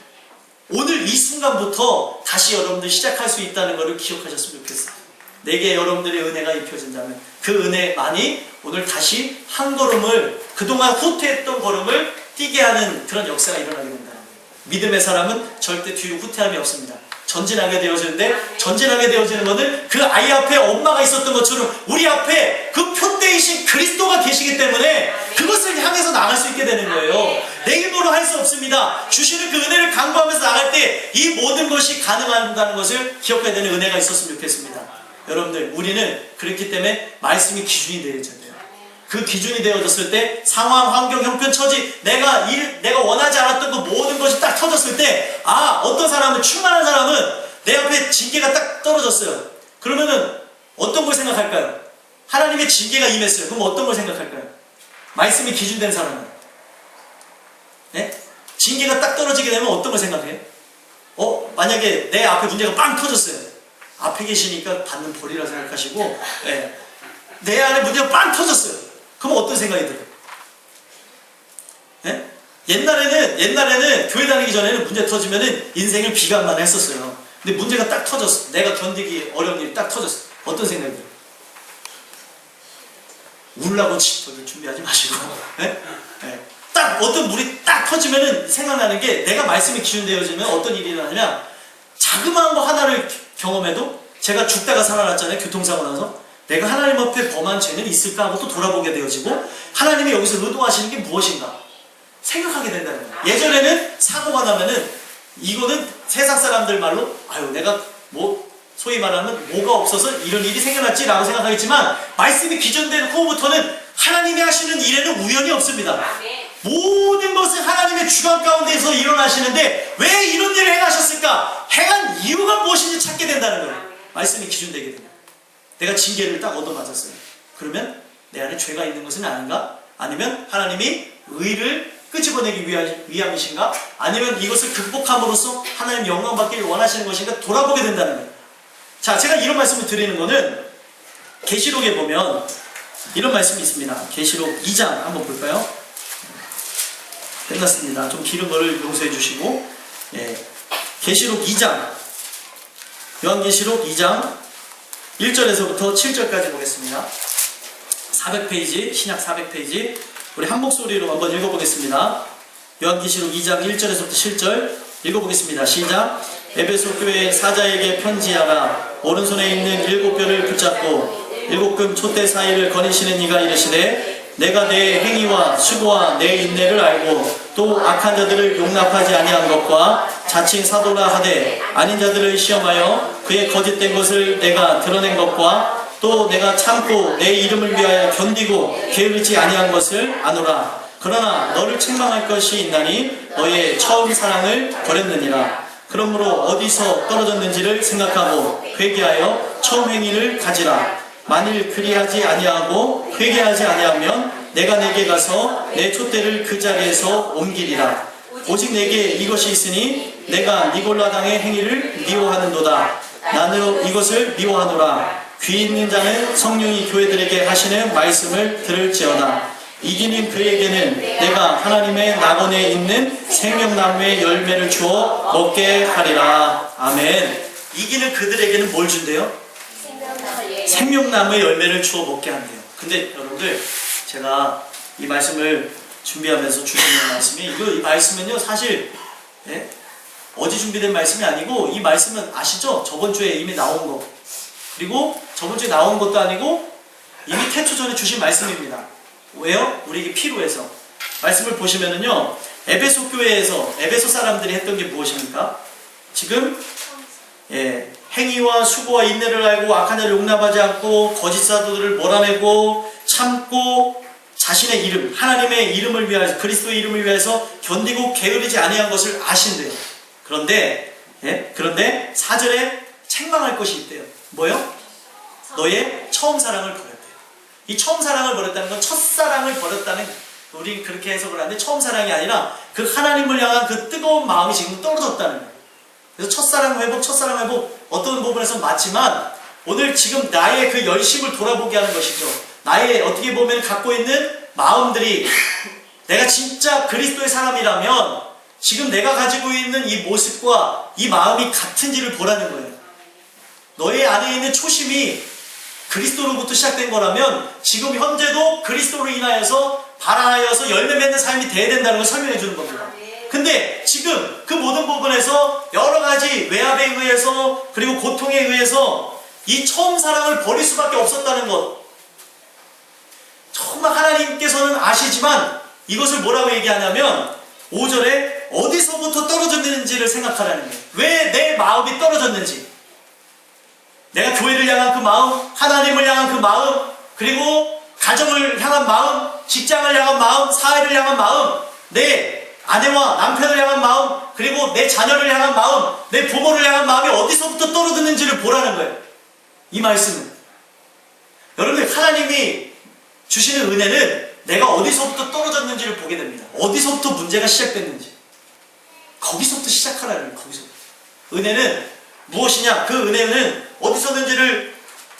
오늘 이 순간부터 다시 여러분들 시작할 수 있다는 것을 기억하셨으면 좋겠어요. 내게 여러분들의 은혜가 입혀진다면 그 은혜만이 오늘 다시 한 걸음을, 그동안 후퇴했던 걸음을 뛰게 하는 그런 역사가 일어나게 된다는 거예요. 믿음의 사람은 절대 뒤로 후퇴함이 없습니다. 전진하게 되어지는데, 전진하게 되어지는 것은 그 아이 앞에 엄마가 있었던 것처럼 우리 앞에 그 표대이신 그리스도가 계시기 때문에 그것을 향해서 나갈 수 있게 되는 거예요. 내 힘으로 할 수 없습니다. 주시는 그 은혜를 간구하면서 나갈 때 이 모든 것이 가능하다는 것을 기억해야 되는 은혜가 있었으면 좋겠습니다. 여러분들, 우리는 그렇기 때문에 말씀이 기준이 되어져야 돼요. 그 기준이 되어졌을 때 상황, 환경, 형편, 처지, 내가 원하지 않았던 그 모든 것이 딱 터졌을 때, 어떤 사람은, 충만한 사람은 내 앞에 징계가 딱 떨어졌어요. 그러면은 어떤 걸 생각할까요? 하나님의 징계가 임했어요. 그럼 어떤 걸 생각할까요? 말씀이 기준된 사람은, 네? 징계가 딱 떨어지게 되면 어떤 걸 생각해요? 만약에 내 앞에 문제가 빵 터졌어요. 앞에 계시니까 받는 벌이라 생각하시고, 네. 내 안에 문제가 빵 터졌어요. 그럼 어떤 생각이 들어요? 네? 옛날에는 교회 다니기 전에는 문제 터지면은 인생을 비관만 했었어요. 근데 문제가 딱 터졌어. 내가 견디기 어려운 일이 딱 터졌어. 어떤 생각이 들어요? 울라고 준비하지 마시고, 네? 네. 딱 어떤 물이 딱 터지면은 생각나는 게, 내가 말씀이 기준되어지면 어떤 일이 일어나냐면, 자그마한 거 하나를 경험해도, 제가 죽다가 살아났잖아요. 교통사고 나서. 내가 하나님 앞에 범한 죄는 있을까 하고 또 돌아보게 되어지고, 하나님이 여기서 의도하시는 게 무엇인가 생각하게 된다는 거예요. 예전에는 사고가 나면은 이거는 세상 사람들 말로 내가 소위 말하면 뭐가 없어서 이런 일이 생겨났지 라고 생각하겠지만, 말씀이 기준된 후부터는 하나님이 하시는 일에는 우연이 없습니다. 모든 것은 하나님의 주관 가운데서 일어나시는데 왜 이런 일을 행하셨을까? 행한 이유가 무엇인지 찾게 된다는 거예요. 말씀이 기준되게 되면. 내가 징계를 딱 얻어맞았어요. 그러면 내 안에 죄가 있는 것은 아닌가? 아니면 하나님이 의를 끄집어내기 위함이신가? 아니면 이것을 극복함으로써 하나님 영광 받기를 원하시는 것인가? 돌아보게 된다는 거예요. 자, 제가 이런 말씀을 드리는 거는 계시록에 보면 이런 말씀이 있습니다. 계시록 2장 한번 볼까요? 끝났습니다. 좀 길은 거를 용서해 주시고, 계시록 2장, 요한계시록 2장 1절에서부터 7절까지 보겠습니다. 400페이지, 신약 400페이지, 우리 한 목소리로 한번 읽어보겠습니다. 요한계시록 2장 1절에서부터 7절 읽어보겠습니다. 시작. 에베소 교회 사자에게 편지하라. 오른손에 있는 7별을 붙잡고 7금 촛대 사이를 거니시는 이가 이르시되, 내가 내 행위와 수고와 내 인내를 알고 또 악한 자들을 용납하지 아니한 것과 자칭 사도라 하되 아닌 자들을 시험하여 그의 거짓된 것을 내가 드러낸 것과 또 내가 참고 내 이름을 위하여 견디고 게으르지 아니한 것을 아노라. 그러나 너를 책망할 것이 있나니 너의 처음 사랑을 버렸느니라. 그러므로 어디서 떨어졌는지를 생각하고 회개하여 처음 행위를 가지라. 만일 그리하지 아니하고 회개하지 아니하면 내가 내게 가서 내 촛대를 그 자리에서 옮기리라. 오직 내게 이것이 있으니 내가 니골라당의 행위를 미워하는도다. 나는 이것을 미워하노라. 귀 있는 자는 성령이 교회들에게 하시는 말씀을 들을지어다. 이기는 그에게는 내가 하나님의 낙원에 있는 생명나무의 열매를 주어 먹게 하리라. 아멘. 이기는 그들에게는 뭘 준대요? 생명나무의 열매를 주어 먹게 한대요. 근데 여러분들, 제가 이 말씀을 준비하면서 주시는 말씀이, 이 말씀은요 사실 어제 준비된 말씀이 아니고, 이 말씀은 아시죠? 저번 주에 이미 나온 거, 그리고 저번 주에 나온 것도 아니고 이미 태초 전에 주신 말씀입니다. 왜요? 우리에게 필요해서. 말씀을 보시면은요, 에베소 교회에서 에베소 사람들이 했던 게 무엇입니까? 지금 행위와 수고와 인내를 알고 악한 자를 용납하지 않고 거짓 사도들을 몰아내고 참고 자신의 이름, 하나님의 이름을 위하여서, 그리스도의 이름을 위해서 견디고 게으르지 아니한 것을 아신대요. 그런데 4절에 책망할 것이 있대요. 뭐요? 너의 처음 사랑을 버렸대요. 이 처음 사랑을 버렸다는 건 첫사랑을 버렸다는, 우리 그렇게 해석을 하는데 처음 사랑이 아니라 그 하나님을 향한 그 뜨거운 마음이 지금 떨어졌다는 거예요. 그래서 첫사랑 회복 어떤 부분에서 맞지만, 오늘 지금 나의 그 열심을 돌아보게 하는 것이죠. 나의 어떻게 보면 갖고 있는 마음들이, 내가 진짜 그리스도의 사람이라면 지금 내가 가지고 있는 이 모습과 이 마음이 같은지를 보라는 거예요. 너의 안에 있는 초심이 그리스도로부터 시작된 거라면 지금 현재도 그리스도로 인하여서 발안하여서 열매 맺는 삶이 돼야 된다는 걸 설명해 주는 겁니다. 근데 지금 그 모든 부분에서 여러 가지 외압에 의해서, 그리고 고통에 의해서 이 처음 사랑을 버릴 수밖에 없었다는 것, 정말 하나님께서는 아시지만 이것을 뭐라고 얘기하냐면 5절에 어디서부터 떨어졌는지를 생각하라는 거예요. 왜 내 마음이 떨어졌는지, 내가 교회를 향한 그 마음, 하나님을 향한 그 마음, 그리고 가정을 향한 마음, 직장을 향한 마음, 사회를 향한 마음, 내 아내와 남편을 향한 마음, 그리고 내 자녀를 향한 마음, 내 부모를 향한 마음이 어디서부터 떨어졌는지를 보라는 거예요. 이 말씀은, 여러분들, 하나님이 주시는 은혜는 내가 어디서부터 떨어졌는지를 보게 됩니다. 어디서부터 문제가 시작됐는지, 거기서부터 시작하라는 거예요. 거기서부터. 은혜는 무엇이냐? 그 은혜는 어디서는지를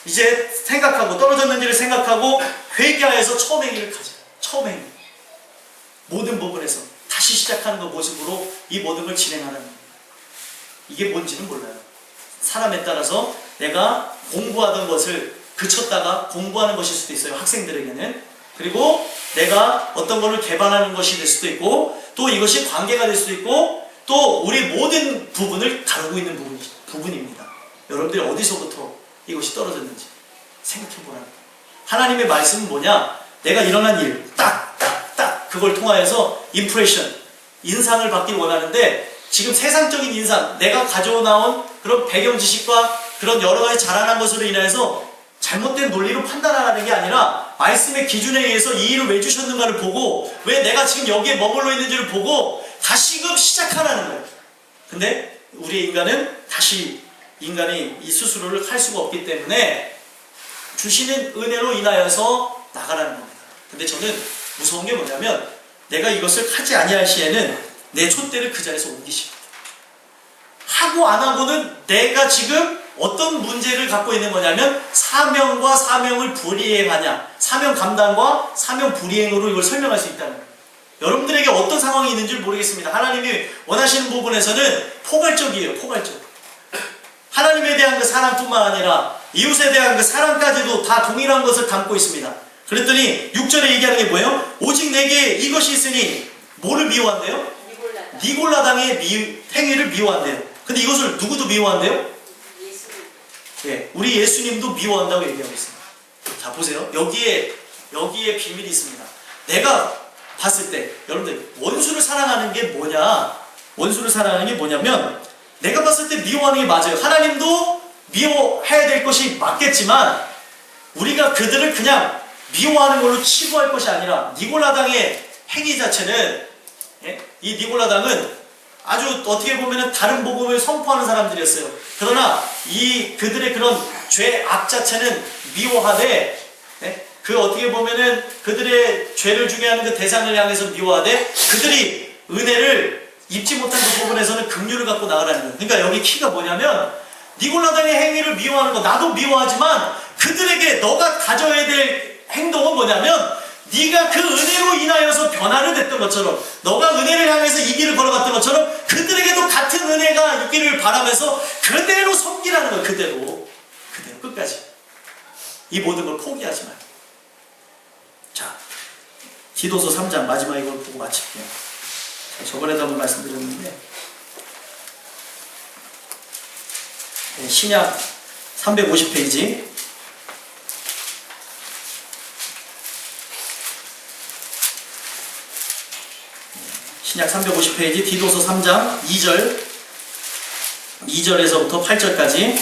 이제 생각하고, 떨어졌는지를 생각하고 회개하여서 처음 행위를 가져요. 처음 행위, 모든 부분에서 다시 시작하는 그 모습으로 이 모든 걸 진행하는 겁니다. 이게 뭔지는 몰라요. 사람에 따라서 내가 공부하던 것을 그쳤다가 공부하는 것일 수도 있어요, 학생들에게는. 그리고 내가 어떤 것을 개발하는 것이 될 수도 있고, 또 이것이 관계가 될 수도 있고, 또 우리 모든 부분을 다루고 있는 부분입니다. 여러분들이 어디서부터 이것이 떨어졌는지 생각해보라는 거예요. 하나님의 말씀은 뭐냐? 내가 일어난 일, 딱 그걸 통하여서 임프레션, 인상을 받기 원하는데, 지금 세상적인 인상, 내가 가져나온 그런 배경 지식과 그런 여러 가지 자라난 것으로 인해서 잘못된 논리로 판단하는 게 아니라 말씀의 기준에 의해서 이 일을 왜 주셨는가를 보고, 왜 내가 지금 여기에 머물러 있는지를 보고 다시금 시작하라는 거예요. 근데 우리 인간이 이 스스로를 할 수가 없기 때문에 주시는 은혜로 인하여서 나가라는 겁니다. 근데 저는 무서운 게 뭐냐면, 내가 이것을 하지 아니할 시에는 내 촛대를 그 자리에서 옮기십니다. 하고 안 하고는 내가 지금 어떤 문제를 갖고 있는 거냐면, 사명과 사명을 불이행하냐, 사명 감당과 사명 불이행으로 이걸 설명할 수 있다는 거예요. 여러분들에게 어떤 상황이 있는지 모르겠습니다. 하나님이 원하시는 부분에서는 포괄적이에요. 포괄적. 하나님에 대한 그 사랑뿐만 아니라 이웃에 대한 그 사랑까지도 다 동일한 것을 담고 있습니다. 그랬더니 6절에 얘기하는 게 뭐예요? 오직 내게 이것이 있으니 뭐를 미워한대요? 니골라당의 행위를 미워한대요. 근데 이것을 누구도 미워한대요? 우리 예수님도 미워한다고 얘기하고 있습니다. 자, 보세요. 여기에 여기에 비밀이 있습니다. 내가 봤을 때 여러분들 원수를 사랑하는 게 뭐냐? 원수를 사랑하는 게 뭐냐면 내가 봤을 때 미워하는 게 맞아요. 하나님도 미워해야 될 것이 맞겠지만 우리가 그들을 그냥 미워하는 걸로 치부할 것이 아니라 니골라당의 행위 자체는 이 니골라당은 아주 어떻게 보면 다른 복음을 선포하는 사람들이었어요. 그러나 이 그들의 그런 죄악 자체는 미워하되 그 어떻게 보면은 그들의 죄를 주게 하는 그 대상을 향해서 미워하되 그들이 은혜를 입지 못한 그 부분에서는 긍휼을 갖고 나가라는 거예요. 그러니까 여기 키가 뭐냐면 니골라당의 행위를 미워하는 거 나도 미워하지만 그들에게 너가 가져야 될 행동은 뭐냐면 네가 그 은혜로 인하여서 변화를 됐던 것처럼 너가 은혜를 향해서 이 길을 걸어갔던 것처럼 그들에게도 같은 은혜가 있기를 바라면서 그대로 섬기라는 거예요. 그대로 끝까지 이 모든 걸 포기하지 말고. 자, 디도서 3장 마지막 이걸 보고 마칠게요. 자, 저번에도 한번 말씀드렸는데 신약 350페이지 신약 350페이지 디도서 3장 2절에서부터 8절까지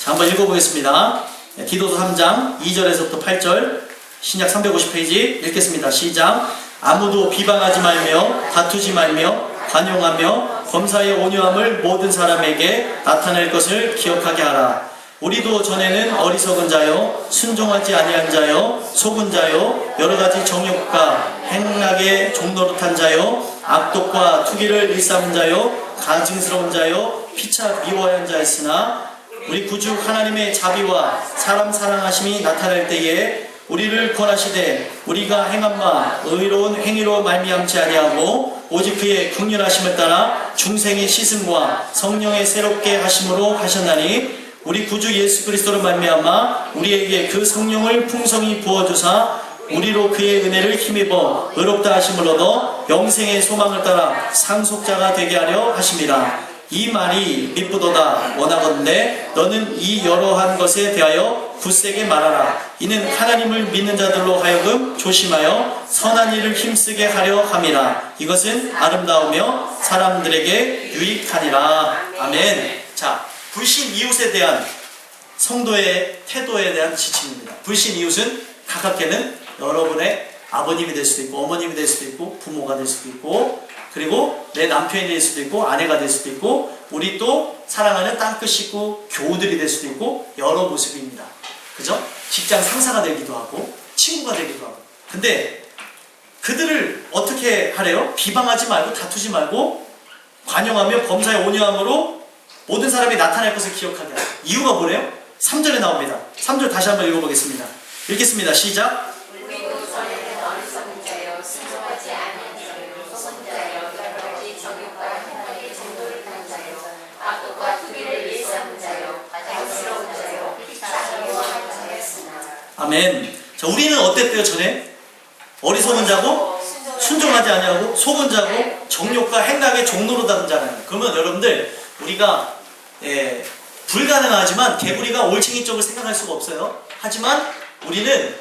자, 한번 읽어보겠습니다. 디도서 3장 2절에서부터 8절 신약 350페이지 읽겠습니다. 시작. 아무도 비방하지 말며 다투지 말며 관용하며 범사의 온유함을 모든 사람에게 나타낼 것을 기억하게 하라. 우리도 전에는 어리석은 자요 순종하지 아니한 자요 속은 자요 여러가지 정욕과 행락의 종노릇한 자요 악독과 투기를 일삼은 자요 가증스러운 자요 피차 미워한 자였으나 우리 구주 하나님의 자비와 사람 사랑하심이 나타날 때에 우리를 권하시되 우리가 행한 바 의로운 행위로 말미암지 아니하고 오직 그의 긍휼하심을 따라 중생의 씻음과 성령의 새롭게 하심으로 하셨나니 우리 구주 예수 그리스도로 말미암아 우리에게 그 성령을 풍성히 부어주사 우리로 그의 은혜를 힘입어 의롭다 하심을 얻어 영생의 소망을 따라 상속자가 되게 하려 하심이라. 이 말이 미쁘도다 원하건대 너는 이 여러한 것에 대하여 굳세게 말하라. 이는 하나님을 믿는 자들로 하여금 조심하여 선한 일을 힘쓰게 하려 함이라. 이것은 아름다우며 사람들에게 유익하니라. 아멘. 자, 불신 이웃에 대한 성도의 태도에 대한 지침입니다. 불신 이웃은 가깝게는 여러분의 아버님이 될 수도 있고 어머님이 될 수도 있고 부모가 될 수도 있고 그리고 내 남편이 될 수도 있고 아내가 될 수도 있고 우리 또 사랑하는 땅끝 식구 교우들이 될 수도 있고 여러 모습입니다. 그죠? 직장 상사가 되기도 하고 친구가 되기도 하고. 근데 그들을 어떻게 하래요? 비방하지 말고 다투지 말고 관용하며 범사의 온유함으로 모든 사람이 나타날 것을 기억하게 하라. 이유가 뭐래요? 3절에 나옵니다. 3절 다시 한번 읽어보겠습니다. 읽겠습니다. 시작. 우리도 전에는 어리석은 자요 순종하지 아니한 자요 속은 자요 여러가지 정욕과 행악의 정도를 탄 자요 악독과 투기를 일삼은 자요 가증스러운 자요 피차 미워하는 자였으나. 아멘. 자, 우리는 어땠대요 전에? 어리석은 자고 순종하지 아니하고 속은 자고 정욕과 행악의 종로로 다른 자라는. 그러면 여러분들 우리가 불가능하지만 개구리가 올챙이 쪽을 생각할 수가 없어요. 하지만 우리는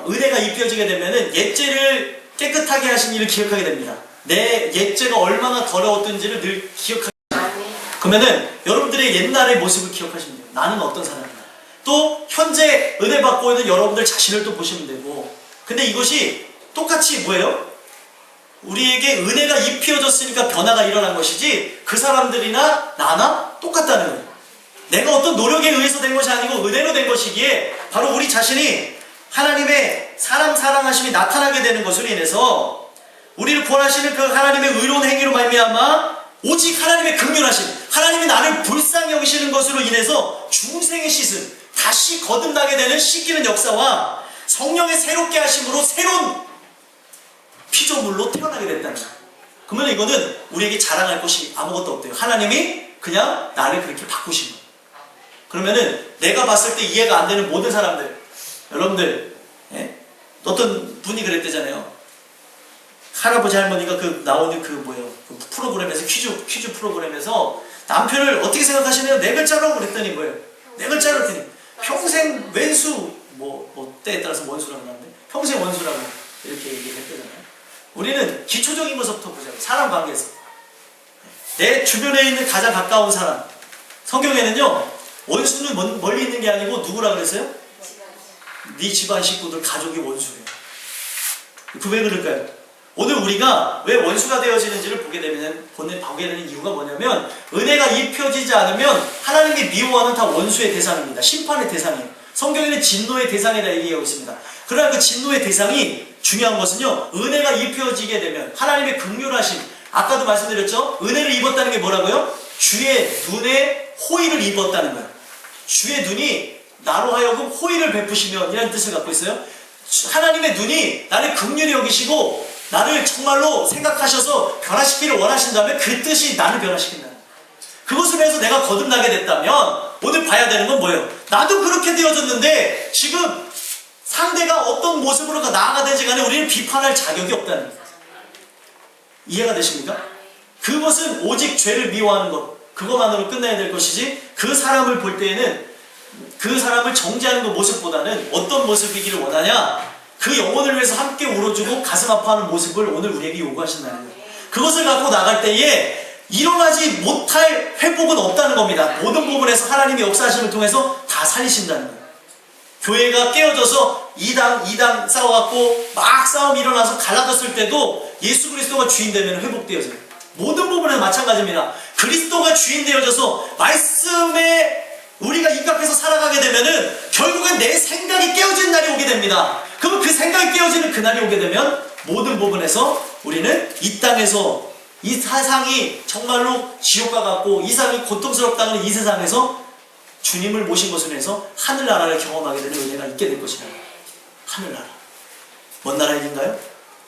은혜가 입혀지게 되면은 옛죄를 깨끗하게 하신 일을 기억하게 됩니다. 내 옛죄가 얼마나 더러웠던지를 늘 기억하게 됩니다. 그러면은 여러분들의 옛날의 모습을 기억하시면 돼요. 나는 어떤 사람이야. 또 현재 은혜 받고 있는 여러분들 자신을 또 보시면 되고. 근데 이것이 똑같이 뭐예요? 우리에게 은혜가 입혀졌으니까 변화가 일어난 것이지 그 사람들이나 나나 똑같다는 거예요. 내가 어떤 노력에 의해서 된 것이 아니고 은혜로 된 것이기에 바로 우리 자신이 하나님의 사람 사랑하심이 나타나게 되는 것으로 인해서 우리를 구원하시는 그 하나님의 의로운 행위로 말미암아 오직 하나님의 긍휼하심, 하나님이 나를 불쌍히 여기시는 것으로 인해서 중생의 씻음, 다시 거듭나게 되는 씻기는 역사와 성령의 새롭게 하심으로 새로운 피조물로 태어나게 됐다는 거예요. 그러면 이거는 우리에게 자랑할 것이 아무것도 없대요. 하나님이 그냥 나를 그렇게 바꾸신 거예요. 그러면은 내가 봤을 때 이해가 안 되는 모든 사람들, 여러분들, 어떤 분이 그랬대잖아요. 할아버지 할머니가 그 나오는 그 뭐예요? 그 프로그램에서 퀴즈 프로그램에서 남편을 어떻게 생각하시나요? 네 글자라고 그랬더니 뭐예요? 네 글자로 했더니 평생 왼수 뭐 때에 따라서 원수라고 하는데 평생 원수라고 이렇게 얘기를 했잖아요. 우리는 기초적인 것부터 보자고요. 사람 관계에서 내 주변에 있는 가장 가까운 사람. 성경에는요 원수는 멀리 있는 게 아니고 누구라 그랬어요? 네 집안 식구들 가족이 원수예요. 그 왜 그럴까요? 오늘 우리가 왜 원수가 되어지는지를 보게 되는 이유가 뭐냐면 은혜가 입혀지지 않으면 하나님이 미워하는 다 원수의 대상입니다. 심판의 대상이에요. 성경에는 진노의 대상이라 얘기하고 있습니다. 그러나 그 진노의 대상이 중요한 것은요 은혜가 입혀지게 되면 하나님의 긍휼하심, 아까도 말씀드렸죠? 은혜를 입었다는 게 뭐라고요? 주의 눈에 호의를 입었다는 거예요. 주의 눈이 나로 하여금 호의를 베푸시면 이라는 뜻을 갖고 있어요. 하나님의 눈이 나를 긍휼히 여기시고 나를 정말로 생각하셔서 변화시키기를 원하신다면 그 뜻이 나를 변화시킨다. 그것을 해서 내가 거듭나게 됐다면 오늘 봐야 되는 건 뭐예요? 나도 그렇게 되어졌는데 지금 상대가 어떤 모습으로 나아가든지 간에 우리는 비판할 자격이 없다는 거예요. 이해가 되십니까? 그것은 오직 죄를 미워하는 것 그것만으로 끝나야 될 것이지 그 사람을 볼 때에는 그 사람을 정죄하는 그 모습보다는 어떤 모습이기를 원하냐? 그 영혼을 위해서 함께 울어주고 가슴 아파하는 모습을 오늘 우리에게 요구하신다는 거예요. 그것을 갖고 나갈 때에 일어나지 못할 회복은 없다는 겁니다. 모든 부분에서 하나님의 역사하심을 통해서 다 살리신다는 거예요. 교회가 깨어져서 이당 싸워갖고 막 싸움이 일어나서 갈라졌을 때도 예수 그리스도가 주인 되면 회복되어져요. 모든 부분에서 마찬가지입니다. 그리스도가 주인 되어져서 말씀에 우리가 입각해서 살아가게 되면은 결국엔 내 생각이 깨어지는 날이 오게 됩니다. 그럼 그 생각이 깨어지는 그날이 오게 되면 모든 부분에서 우리는 이 땅에서 이 세상이 정말로 지옥과 같고 이 세상이 고통스럽다는 이 세상에서 주님을 모신 것으로 해서 하늘나라를 경험하게 되는 은혜가 있게 될 것이다. 하늘나라. 뭔 나라 얘기인가요?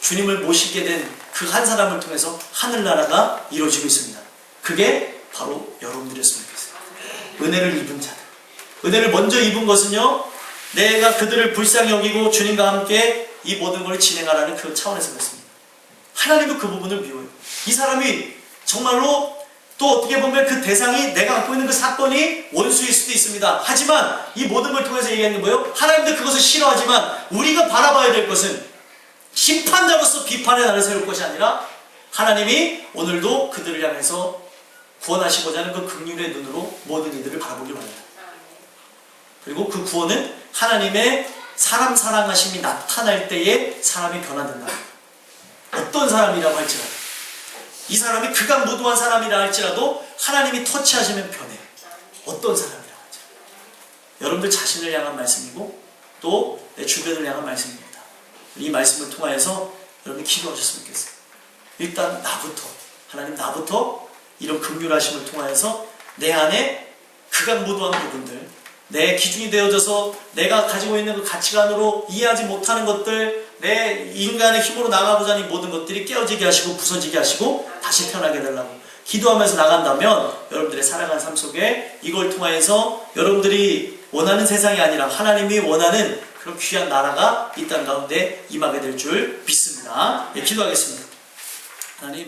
주님을 모시게 된 그 한 사람을 통해서 하늘나라가 이루어지고 있습니다. 그게 바로 여러분들이었으면 좋겠어요. 은혜를 입은 자들. 은혜를 먼저 입은 것은요 내가 그들을 불쌍히 여기고 주님과 함께 이 모든 걸 진행하라는 그 차원에서 그렇습니다. 하나님도 그 부분을 미워요. 이 사람이 정말로 또 어떻게 보면 그 대상이 내가 갖고 있는 그 사건이 원수일 수도 있습니다. 하지만 이 모든 걸 통해서 얘기하는 거예요. 하나님도 그것을 싫어하지만 우리가 바라봐야 될 것은 심판자로서 비판의 날을 세울 것이 아니라 하나님이 오늘도 그들을 향해서 구원하시고자 하는 그 긍휼의 눈으로 모든 이들을 바라보길 원합니다. 그리고 그 구원은 하나님의 사람 사랑하심이 나타날 때에 사람이 변화된다. 어떤 사람이라고 할지라도 이 사람이 극악무도한 사람이라 할지라도 하나님이 터치하시면 변해요. 어떤 사람이라고 할지라도. 여러분들 자신을 향한 말씀이고 또 내 주변을 향한 말씀입니다. 이 말씀을 통하여서 여러분이 기도하셨으면 좋겠어요. 일단 나부터 하나님 나부터 이런 긍휼하심을 통하여서 내 안에 극악무도한 부분들 내 기준이 되어져서 내가 가지고 있는 그 가치관으로 이해하지 못하는 것들 내 인간의 힘으로 나가고자 하는 모든 것들이 깨어지게 하시고 부서지게 하시고 다시 태어나게 해달라고 기도하면서 나간다면 여러분들의 살아가는 삶 속에 이걸 통하여서 여러분들이 원하는 세상이 아니라 하나님이 원하는 그런 귀한 나라가 이 땅 가운데 임하게 될 줄 믿습니다. 예, 기도하겠습니다. 하나님